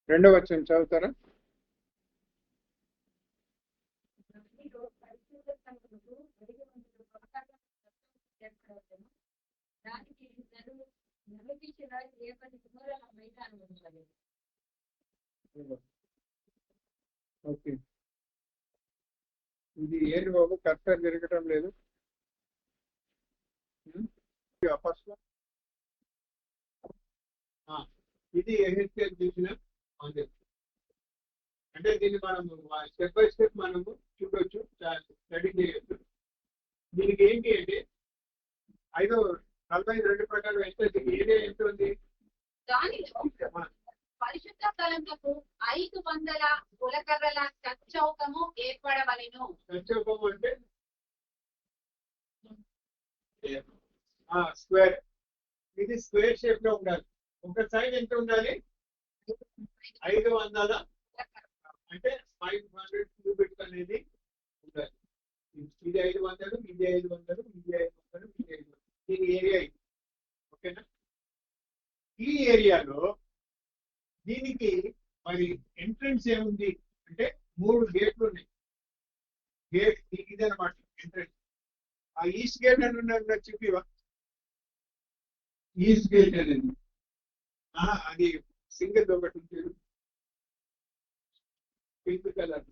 రెండవ వచనం చదువుతారా? ఓకే, ఇది ఏంటి బాబు కరెక్ట్గా జరగటం లేదు. ఇది ఎహెచ్కేల్ చూసిన మందిరం. అంటే దీన్ని మనము స్టెప్ బై స్టెప్ మనము చూడొచ్చు, స్టడీ చేయొచ్చు. దీనికి ఏంటి అంటే 45 ప్రకారం ఎంత ఏరియా ఎంత ఉంది? పరిశుద్ధ స్థలములకు 500 కులకర్రల చచ్చౌకము ఏర్పడవలెను. చచ్చౌకము అంటే స్క్వేర్. ఇది స్క్వేర్ షేప్ లో ఉండాలి. ఒక సైడ్ ఎంత ఉండాలి? 500, అంటే 500 క్యూబిట్స్ అనేది ఉండాలి. ఇది 500, ఇది 500, ఇది 500, ఇది 500. ఇది ఏరియా ఇది. ఓకేనా? ఈ ఏరియాలో దీనికి మరి ఎంట్రన్స్ ఏముంది అంటే 3 గేట్లు ఉన్నాయి. గేట్ ఇదన్నమాట ఎంట్రన్స్. ఆ ఈస్ట్ గేట్ అని ఉన్నది చూపివా? ఈస్ట్ గేట్ అనేది అది సింగిల్ ఒకటి ఉంటుంది, పింక్ కలర్.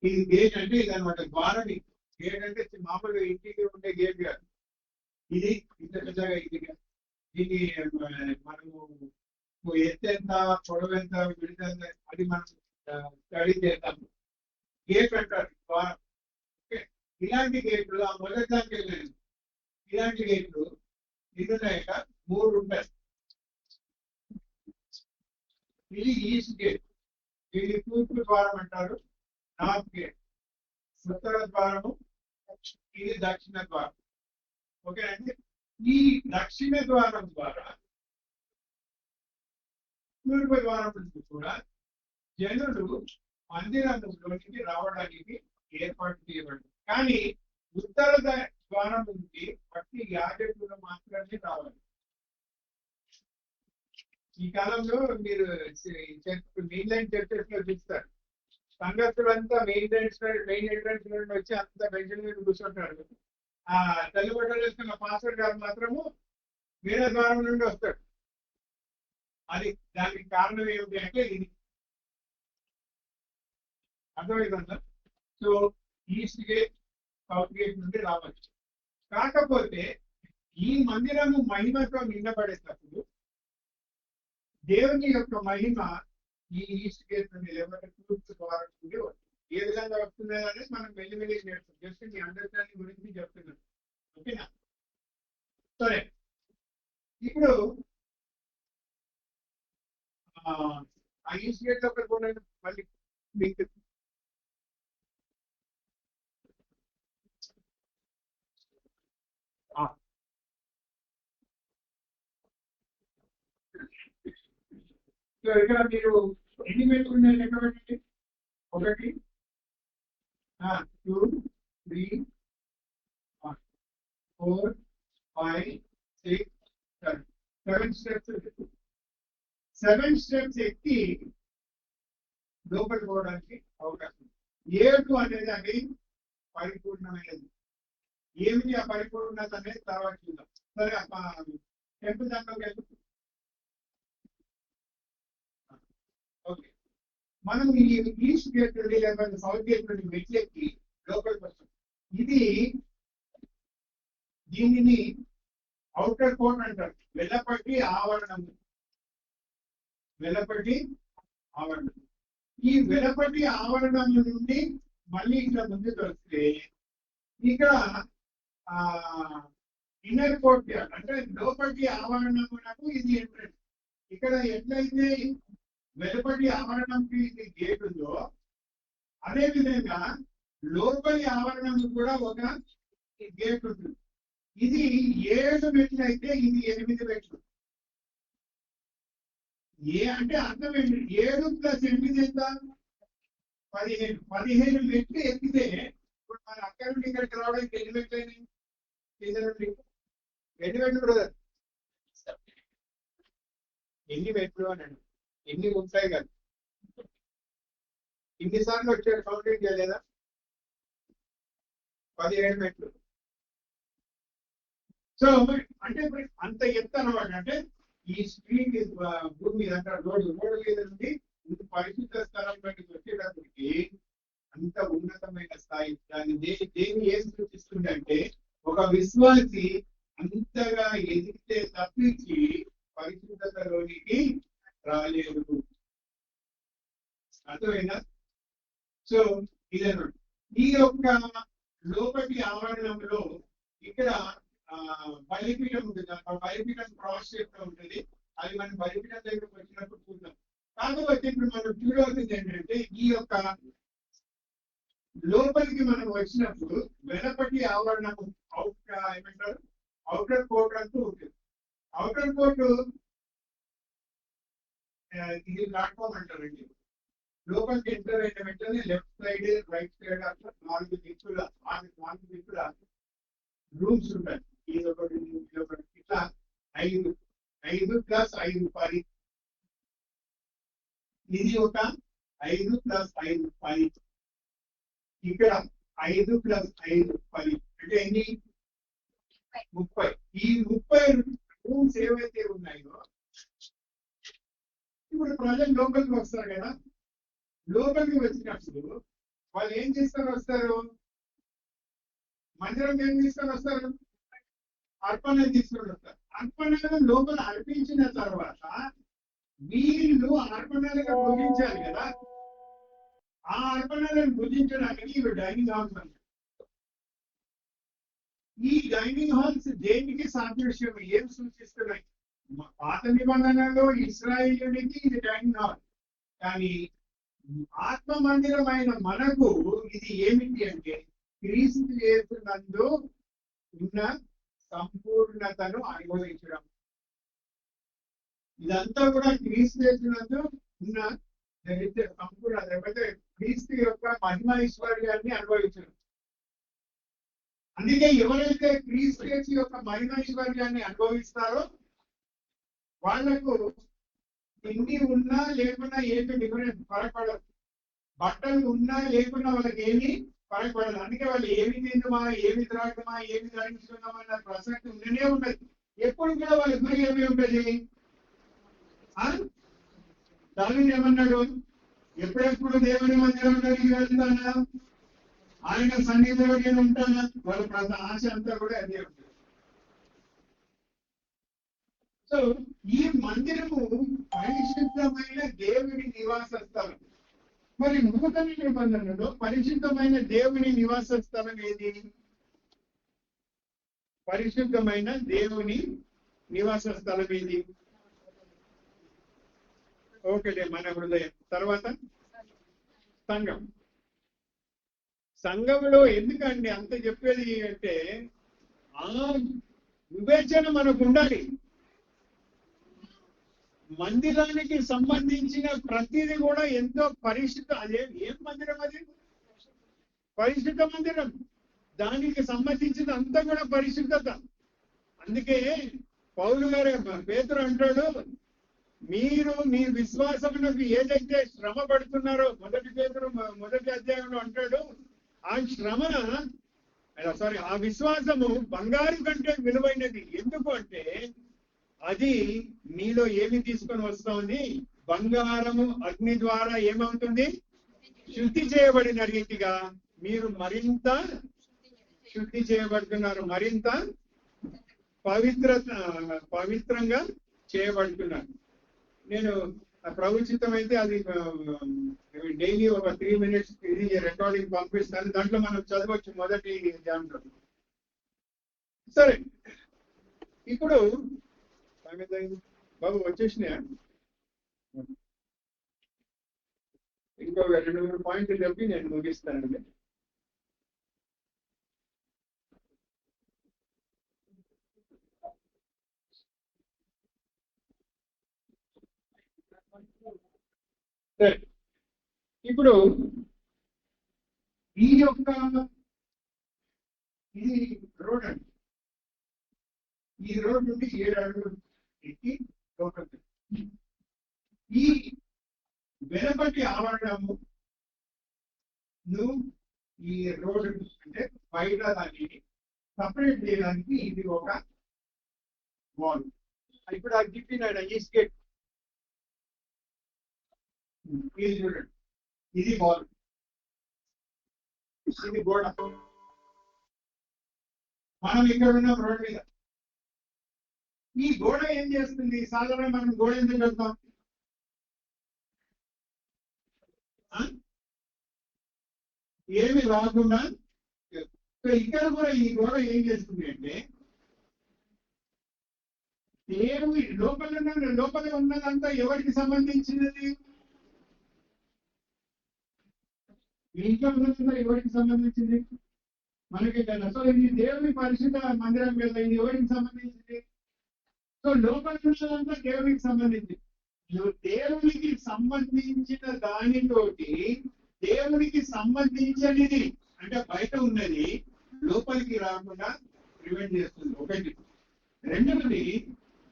ఇది గేట్ అంటే ఇది అనమాట, ద్వారం. గేట్ అంటే మామూలుగా ఇంటికి ఉండే గేట్ కాదు, ఇది ఇంత పెద్దగా ఇది. దీన్ని మనము ఎత్తు ఎంత, పొడవు ఎంత, విడత ఎంత అది మనం స్టడీ చేద్దాం. గేట్ అంటారు ద్వారం. ఓకే, ఇలాంటి గేట్లు ఆ మొదటి దానికి వెళ్ళాను. ఇలాంటి గేట్లు ఇదిన్నాయక 3 ఉంటాయి. ఇది ఈస్ట్ గేట్, ఇది తూర్పు ద్వారం అంటారు, నార్త్ గేట్. ఉత్తర ద్వారము, ఇది దక్షిణ ద్వారం. ఓకే అండి. ఈ దక్షిణ ద్వారం ద్వారా తూర్పు ద్వారం నుంచి కూడా జనులు మందిరంలోనికి రావడానికి ఏర్పాటు చేయబడింది. కానీ ఉత్తర ద్వారం నుంచి ప్రతి యాజకులు మాత్రమే రావాలి. ఈ కాలంలో మీరు మెయిన్లైన్ చర్చెస్ లో చూస్తారు, సంఘస్థులంతా మెయిన్ ఎంట్రన్స్ నుండి వచ్చి అంత బెంచ్ మీద కూర్చుంటారు. ఆ తల్లిబట్టలు వేసుకున్న పాస్టర్ గారు మాత్రము వేరే ద్వారం నుండి వస్తాడు. అది దానికి కారణం ఏమిటి అంటే ఇది. అర్థమైందా? So east gate, south gate నుండి రావచ్చు. కాకపోతే ఈ మందిరము మహిమతో నిండబడేటప్పుడు దేవుని యొక్క మహిమ ఈ ఈస్ట్ గేట్ నుండి లేకపోతే తూర్పు ద్వారం నుండి వస్తుంది. ఏ విధంగా వస్తుంది అనేది మనం మెల్లిమెల్లి నేర్చుకుంటాం. జస్ట్ మీ అండర్స్టాండింగ్ గురించి చెప్తున్నాను. ఓకేనా? సరే, ఇప్పుడు ఆ ఈస్ట్ గేట్ ఒకటి పోయిన మళ్ళీ మీకు ఇక్కడ మీరు ఎన్ని మెట్లు ఉన్నాయి లెక్క పెట్టండి. 1 2 3 4 5 6 7 స్టెప్స్. 7 స్టెప్స్ ఎక్కి లోపలికి పోవడానికి అవకాశం. 7 అనేది అది పరిపూర్ణమైనది. ఏమిటి ఆ పరిపూర్ణత అనేది తర్వాత చూద్దాం. సరే, టెంపుల్ దాంట్లోకి వెళ్తాం. ఓకే, మనం ఈ ఈస్ట్ గేట్ నుండి లేకపోతే సౌత్ గేట్ నుండి మెట్లెక్కి లోపలికి వస్తాం. దీనిని అవుటర్ కోట్ అంటారు, వెల్లపట్టి ఆవరణం. వెల్లపట్టి ఆవరణం. ఈ వెల్లపట్టి ఆవరణం నుండి మళ్ళీ ఇక్కడ ముందుకు వస్తే ఇక్కడ ఇన్నర్ కోర్ట్ అంటే లోపటి ఆవరణమునకు ఇది ఎంట్రన్స్. ఇక్కడ ఎట్లయితే వెలుపటి ఆవరణంకి ఇది గేట్ ఉందో అదే విధంగా లోపలి ఆవరణం కూడా ఒక గేట్ ఉంటుంది. ఇది 7 మెట్లు అయితే ఇది 8 మెట్లు. అంటే అర్థం ఏంటి? 7 + 8 ఎంత? 15. 15 మెట్లు ఎక్కితే ఇప్పుడు మన అక్కడి నుండి ఇక్కడికి రావడానికి ఎన్ని మెట్లు అయినాయి? ఎన్ని మెట్లు బ్రదర్? ఎన్ని మెట్లు అనండి, ఎన్ని ఉంటాయి కదా. ఇన్నిసార్లు వచ్చారు, కౌంటింగ్ చేయలేదా? 17 మెట్లు. సో అంటే అంత ఎత్తు అనమాట. అంటే ఈ స్క్రీన్ భూమి మీద అంటారు, రోడ్డు మీద నుండి పరిశుద్ధ స్థలంలోకి వచ్చేటప్పటికి అంత ఉన్నతమైన స్థాయి. దాన్ని దేని ఏం సూచిస్తుంది అంటే ఒక విశ్వాసి అంతగా ఎదిగితే తప్పించి పరిశుద్ధతలోనికి రాలేదు. అర్థమైనా? సో ఇదన్నమాట. ఈ యొక్క లోపటి ఆవరణంలో ఇక్కడ బలిపీఠం ఉంటుంది. బలిపీఠం క్రాస్ షేప్ లో ఉంటుంది. అది మనం బలిపీఠం దగ్గరకు వచ్చినప్పుడు చూద్దాం. కాకపోతే ఇప్పుడు మనం చూడవలసింది ఏంటంటే ఈ యొక్క లోపలికి మనం వచ్చినప్పుడు వెనపటి ఆవరణము ఏమంటారు, అవుటర్ కోర్ట్ అంటూ ఎయిర్పోర్ట్ ఇది ప్లాట్ఫామ్ అంటారండి. లోపలికి ఎంటర్ అయిన వెంటనే లెఫ్ట్ సైడ్ రైట్ సైడ్ అట్లా నాలుగు దిక్కుల రూమ్స్ ఉంటాయి. ఇది ఒకటి ఇట్లా 5+5 10. ఇది ఒక 5+5 10. ఇక్కడ 5+5 10 అంటే ఎన్ని? 30. ఈ 30 రూమ్స్ ఏవైతే ఉన్నాయో ఇప్పుడు ప్రజలు లోపలికి వస్తారు కదా. లోపలికి వచ్చినప్పుడు వాళ్ళు ఏం తీసుకొని వస్తారు? మందిరం ఏం తీసుకొని వస్తారు? అర్పణ తీసుకొని వస్తారు. అర్పణలు లోపల అర్పించిన తర్వాత వీళ్ళు అర్పణలుగా భుజించాలి కదా. ఆ అర్పణలను భుజించడానికి ఇవి డైనింగ్ హాల్స్ అంటారు. ఈ డైనింగ్ హాల్స్ దేనికి సాదృశ్యం? ఏం సూచిస్తున్నాయి? పాత నిబంధనలో ఇశ్రాయేలునికి ఇది డైనింగ్ హాల్, కానీ ఆత్మ మందిరమైన మనకు ఇది ఏమిటి అంటే క్రీస్తు యేసునందు ఉన్న సంపూర్ణతను అనుభవించడం. ఇదంతా కూడా క్రీస్తు యేసునందు ఉన్న సంపూర్ణత, లేకపోతే క్రీస్తు యొక్క మహిమ ఐశ్వర్యాన్ని అనుభవించడం. అందుకే ఎవరైతే క్రీస్తు యేసు యొక్క మహిమ ఐశ్వర్యాన్ని అనుభవిస్తారో వాళ్లకు తిండి ఉన్నా లేకున్నా ఏమి డిఫరెన్స్ పడదు. బట్టలు ఉన్నా లేకున్నా వాళ్ళకి ఏమి పడదు. అందుకే వాళ్ళు ఏమి తిందుమా, ఏమి త్రాగమా, ఏమి ధరించుకున్నామన్న ప్రసక్తి ఉండనే ఉండదు. ఎప్పుడు కూడా వాళ్ళ గురి ఏమి ఉంటుంది? దానిని ఏమన్నాడు? ఎప్పుడెప్పుడు దేవుని మందిరంలోకి వెళ్తానా, ఆయన సన్నిధిలోకి ఉంటానా, వాళ్ళ ఆశ అంతా కూడా అదే ఉంటుంది. సో ఈ మందిరము పరిశుద్ధమైన దేవుని నివాస స్థలం. మరి నూతన నిబంధనలో పరిశుద్ధమైన దేవుని నివాస స్థలం ఏది? పరిశుద్ధమైన దేవుని నివాస స్థలం ఏది? ఒకటే మన హృదయం. తర్వాత సంఘం. సంఘంలో ఎందుకండి అంత చెప్పేది అంటే ఆ వివేచన మనకు ఉండాలి. మందిరానికి సంబంధించిన ప్రతిదీ కూడా ఎంతో పరిశుద్ధ. అదే ఏం మందిరం? అది పరిశుద్ధ మందిరం. దానికి సంబంధించిన అంతా కూడా పరిశుద్ధత. అందుకే పౌలు గారు పేతురు అంటాడు, మీరు మీ విశ్వాసమునకు ఏదైతే శ్రమ పడుతున్నారో, మొదటి అధ్యాయంలో అంటాడు, ఆ విశ్వాసము బంగారు కంటే విలువైనది. ఎందుకు అంటే అది మీలో ఏమి తీసుకొని వస్తుంది? బంగారము అగ్ని ద్వారా ఏమవుతుంది? శుద్ధి చేయబడిన రీతిగా మీరు మరింత శుద్ధి చేయబడుతున్నారు, మరింత పవిత్రంగా చేయబడుతున్నారు. నేను ప్రవచితం అయితే అది డైలీ ఒక 3 minutes ఇది రికార్డింగ్ పంపిస్తాను. దాంట్లో మనం చదవచ్చు మొదటి దాంట్లో. సరే, ఇప్పుడు బాబు వచ్చేసినాయా? ఇంకొక 2-3 పాయింట్లు చెప్పి నేను ముగిస్తానండి. సరే, ఇప్పుడు ఈ యొక్క ఇది రోడ్ అండి. ఈ రోడ్ నుండి 7 అడుగులు ఎక్కి లోపలికి. ఈ వెనపటి ఆవరణము ఈ రోడ్ అంటే బయట దాన్ని సపరేట్ చేయడానికి ఇది ఒక వాల్. ఇప్పుడు అది చెప్పినాడు ఈస్ట్ గేట్. ఇది చూడండి, ఇది వాల్, ఇది గోడ. మనం ఇక్కడ ఉన్నాం రోడ్ మీద. ఈ గోడ ఏం చేస్తుంది? సాధారణ మనం గోడ ఎందుకు కడతాం? ఏమి రాకుండా. ఇక్కడ కూడా ఈ గోడ ఏం చేస్తుంది అంటే దేవుని లోపల ఉన్నదంతా ఎవరికి సంబంధించినది? ఇంట్లో ఉన్నదంతా ఎవరికి సంబంధించింది? మనకి కదా. సో ఇది దేవుని పరిశుద్ధ మందిరం కదా. ఇది ఎవరికి సంబంధించింది? సో లోపల ఉన్నదంతా దేవునికి సంబంధించి. దేవునికి సంబంధించిన దానితోటి దేవునికి సంబంధించినది అంటే బయట ఉన్నది లోపలికి రాకుండా ప్రివెంట్ చేస్తుంది ఒకటి. రెండవది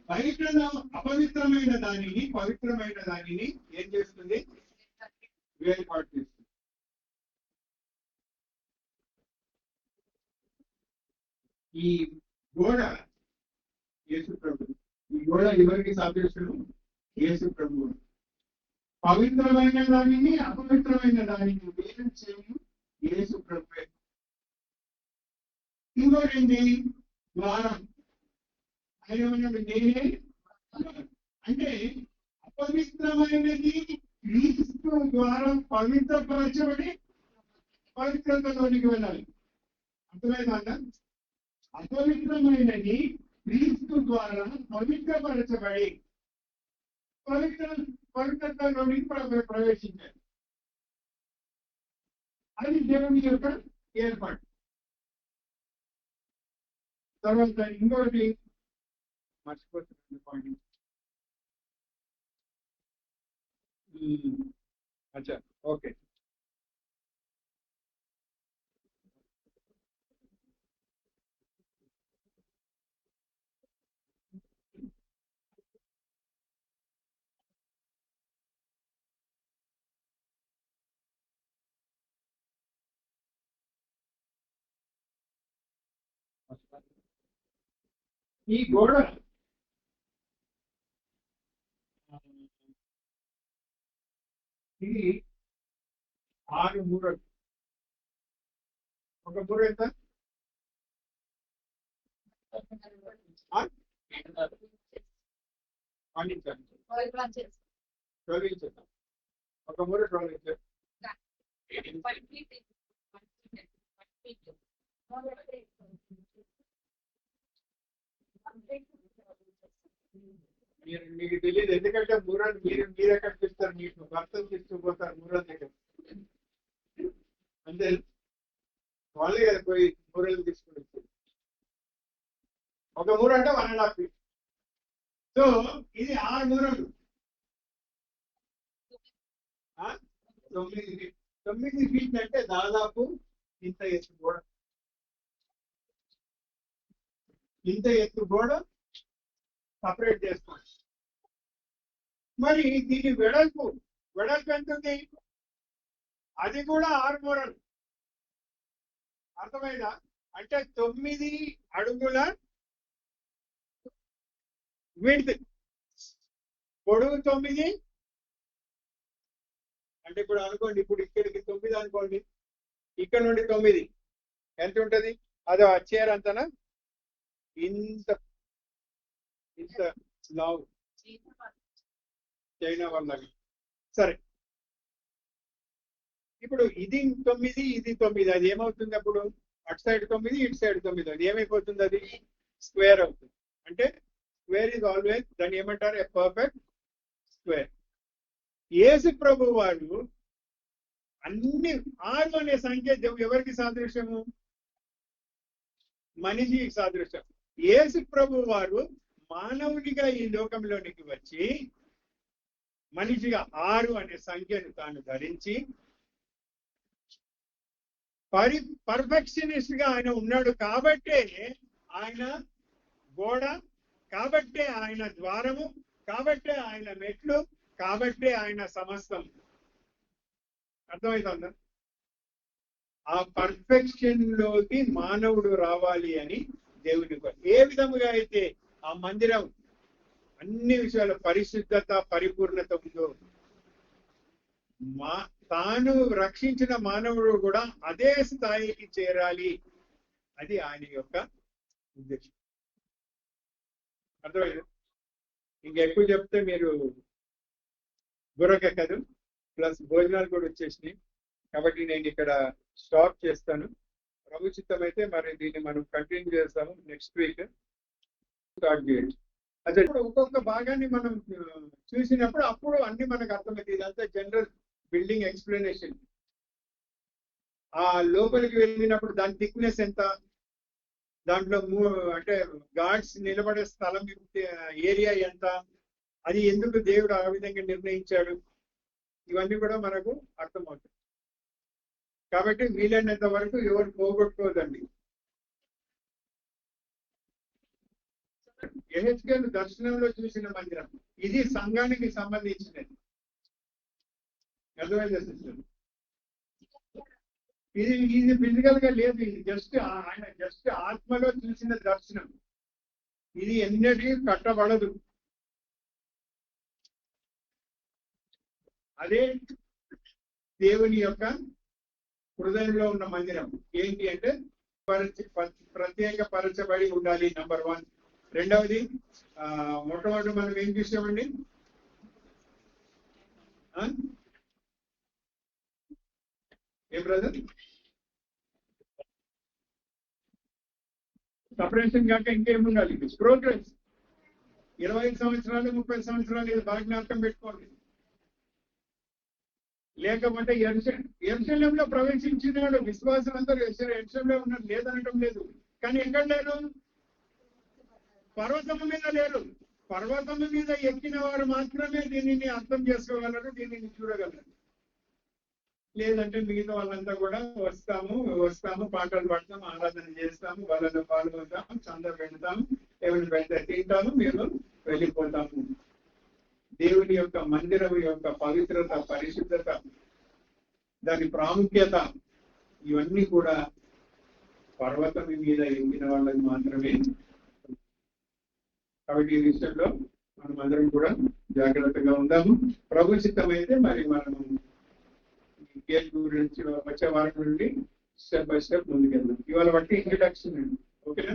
బయటలో అపవిత్రమైన దానిని పవిత్రమైన దానిని ఏం చేస్తుంది? వేరుపాటు చేస్తుంది. ఈ గోడ యేసు ప్రభు. ఈ గోడ ఎవరికి సాదృశ్యము? యేసు ప్రభు. పవిత్రమైన దానిని అపవిత్రమైన దానిని వేరు చేయు యేసు ప్రభువే. ఇంకోటి ద్వారం. ఆయన ఏమన్నాడు? నేనే ద్వారం. అంటే అపవిత్రమైనది క్రీస్తు ద్వారం పవిత్రపరచబడి పవిత్రతలోనికి వెళ్ళాలి. అర్థమైందా? అపవిత్రమైనది క్రీస్తు ద్వారా పవిత్రపరచబడి పవిత్రతలోనికి ప్రవేశించారు. అది దేవుని యొక్క ఏర్పాటు. తర్వాత ఇంకోటి మర్చిపోతుంది పాయింట్. అచ్చా, ఓకే. ఈ గోడ ఇది 6 మూరలు. ఒక మూర ఎంత? 12 ఇంచెస్. ఒక మూర 12 ఇంచెస్. మీకు తెలియదు, ఎందుకంటే మూరాలు మీరే కనిపిస్తారు. మీకు భర్తలు తీసుకుపోతారు మూరాల దగ్గర. అంటే వాళ్ళే కదా పోయి మూరలు తీసుకుని వచ్చారు. ఒక మూర అంటే 1.5 feet. సో ఇది 6 మూరలు. 9 feet అంటే దాదాపు ఇంత ఎత్తు గోడ. ఇంత ఎత్తు గోడ సపరేట్ చేసుకోండి. మరి దీని వెడల్పు ఎంత ఉంది? అది కూడా 6 మూరలు. అర్థమైందా? అంటే 9 అడుగుల విడ్త్, పొడవు 9. అంటే ఇప్పుడు అనుకోండి, ఇప్పుడు ఇక్కడికి 9 అనుకోండి, ఇక్కడ నుండి 9 ఎంత ఉంటది? అది ఆ చీర అంతనా? ఇంత లావు చైనా వాళ్ళకి. సరే, ఇప్పుడు ఇది 9, ఇది 9. అది ఏమవుతుంది అప్పుడు? అటు సైడ్ 9, ఇటు సైడ్ 9. అది ఏమైపోతుంది? అది స్క్వేర్ అవుతుంది. అంటే స్క్వేర్ ఈజ్ ఆల్వేస్, దాన్ని ఏమంటారు? A perfect square. యేసు ప్రభు వారు అన్ని 6 అనే సంఖ్య ఎవరికి సాదృశ్యము? మనిషికి సాదృశ్యం. యేసు ప్రభు వారు మానవుడిగా ఈ లోకంలోనికి వచ్చి మనిషిగా 6 అనే సంఖ్యను తాను ధరించి పర్ఫెక్షనిస్ట్ గా ఆయన ఉన్నాడు. కాబట్టే ఆయన గోడ, కాబట్టే ఆయన ద్వారము, కాబట్టే ఆయన మెట్లు, కాబట్టే ఆయన సమస్తం. అర్థమవుతుందా? ఆ పర్ఫెక్షన్ లోకి మానవుడు రావాలి అని దేవుని ఏ విధముగా అయితే ఆ మందిరం అన్ని విషయాల పరిశుద్ధత, పరిపూర్ణత ఉందో, తాను రక్షించిన మానవుడు కూడా అదే స్థాయికి చేరాలి. అది ఆయన యొక్క ఉద్దేశం. అర్థమైంది? ఇంకెక్కువ చెప్తే మీరు బుర్రకెక్కదు. ప్లస్ భోజనాలు కూడా వచ్చేసినాయి. కాబట్టి నేను ఇక్కడ స్టాప్ చేస్తాను. ప్రభు చిత్తం అయితే మరి దీన్ని మనం కంటిన్యూ చేస్తాము నెక్స్ట్ వీక్. స్టార్ట్ చేయండి. అదే ఒక్కొక్క భాగాన్ని మనం చూసినప్పుడు అప్పుడు అన్ని మనకు అర్థమవుతుంది. ఇదంతా జనరల్ బిల్డింగ్ ఎక్స్ప్లెనేషన్. ఆ లోపలికి వెళ్ళినప్పుడు దాని థిక్నెస్ ఎంత, దాంట్లో అంటే గాడ్స్ నిలబడే స్థలం ఏరియా ఎంత, అది ఎందుకు దేవుడు ఆ విధంగా నిర్ణయించాడు, ఇవన్నీ కూడా మనకు అర్థమవుతాయి. కాబట్టి వీలైనంత వరకు ఎవరు పోగొట్టుకోదండి. యెహెజ్కేలు దర్శనంలో చూసిన మందిరం, ఇది సంఘానికి సంబంధించినది. అర్థమైందా సిస్టర్? ఇది ఫిజికల్ గా లేదు, ఇది జస్ట్ ఆయన జస్ట్ ఆత్మలో చూసిన దర్శనం. ఇది ఎన్నటికీ కట్టబడదు. అదే దేవుని యొక్క హృదయంలో ఉన్న మందిరం. ఏంటి అంటే ప్రత్యేకపరచబడి ఉండాలి, నంబర్ 1. రెండవది, మొట్టమొదటి మనం ఏం చూసామండి? ఏ బ్రదర్? సపరేషన్ కాక ఇంకేముండాలి? ప్రోగ్రెస్. 25 సంవత్సరాలు 30 సంవత్సరాలు ఇది బాగా జ్ఞాపకం పెట్టుకోండి. లేకపోతే యెరూషలేములో ప్రవేశించినాడు, విశ్వాసం అందరూ యెరూషలేములో ఉన్నారు, లేదనటం లేదు. కానీ ఎక్కడ లేరు? పర్వతము మీద లేరు. పర్వతము మీద ఎక్కిన వారు మాత్రమే దీనిని అర్థం చేసుకోగలరు, దీనిని చూడగలరు. లేదంటే మిగతా వాళ్ళంతా కూడా వస్తాము పాటలు పాడతాము, ఆరాధన చేస్తాము, వాళ్ళలో పాల్గొంటాము, చంద పెడతాము, ఎవరిని పెడితే తింటాము, మేము వెళ్ళిపోతాము. దేవుని యొక్క మందిరం యొక్క పవిత్రత, పరిశుద్ధత, దాని ప్రాముఖ్యత, ఇవన్నీ కూడా పర్వతం మీద ఎక్కిన వాళ్ళకి మాత్రమే. కాబట్టి ఈ విషయంలో మనం అందరం కూడా జాగ్రత్తగా ఉందాము. ప్రభు చిత్తమైతే మరి మనం కేసు గురించి వచ్చే వారం నుండి స్టెప్ బై స్టెప్ ముందుకెళ్దాం. ఇవాళ బట్టి ఇంట్రడక్షన్ అండి. ఓకేనా?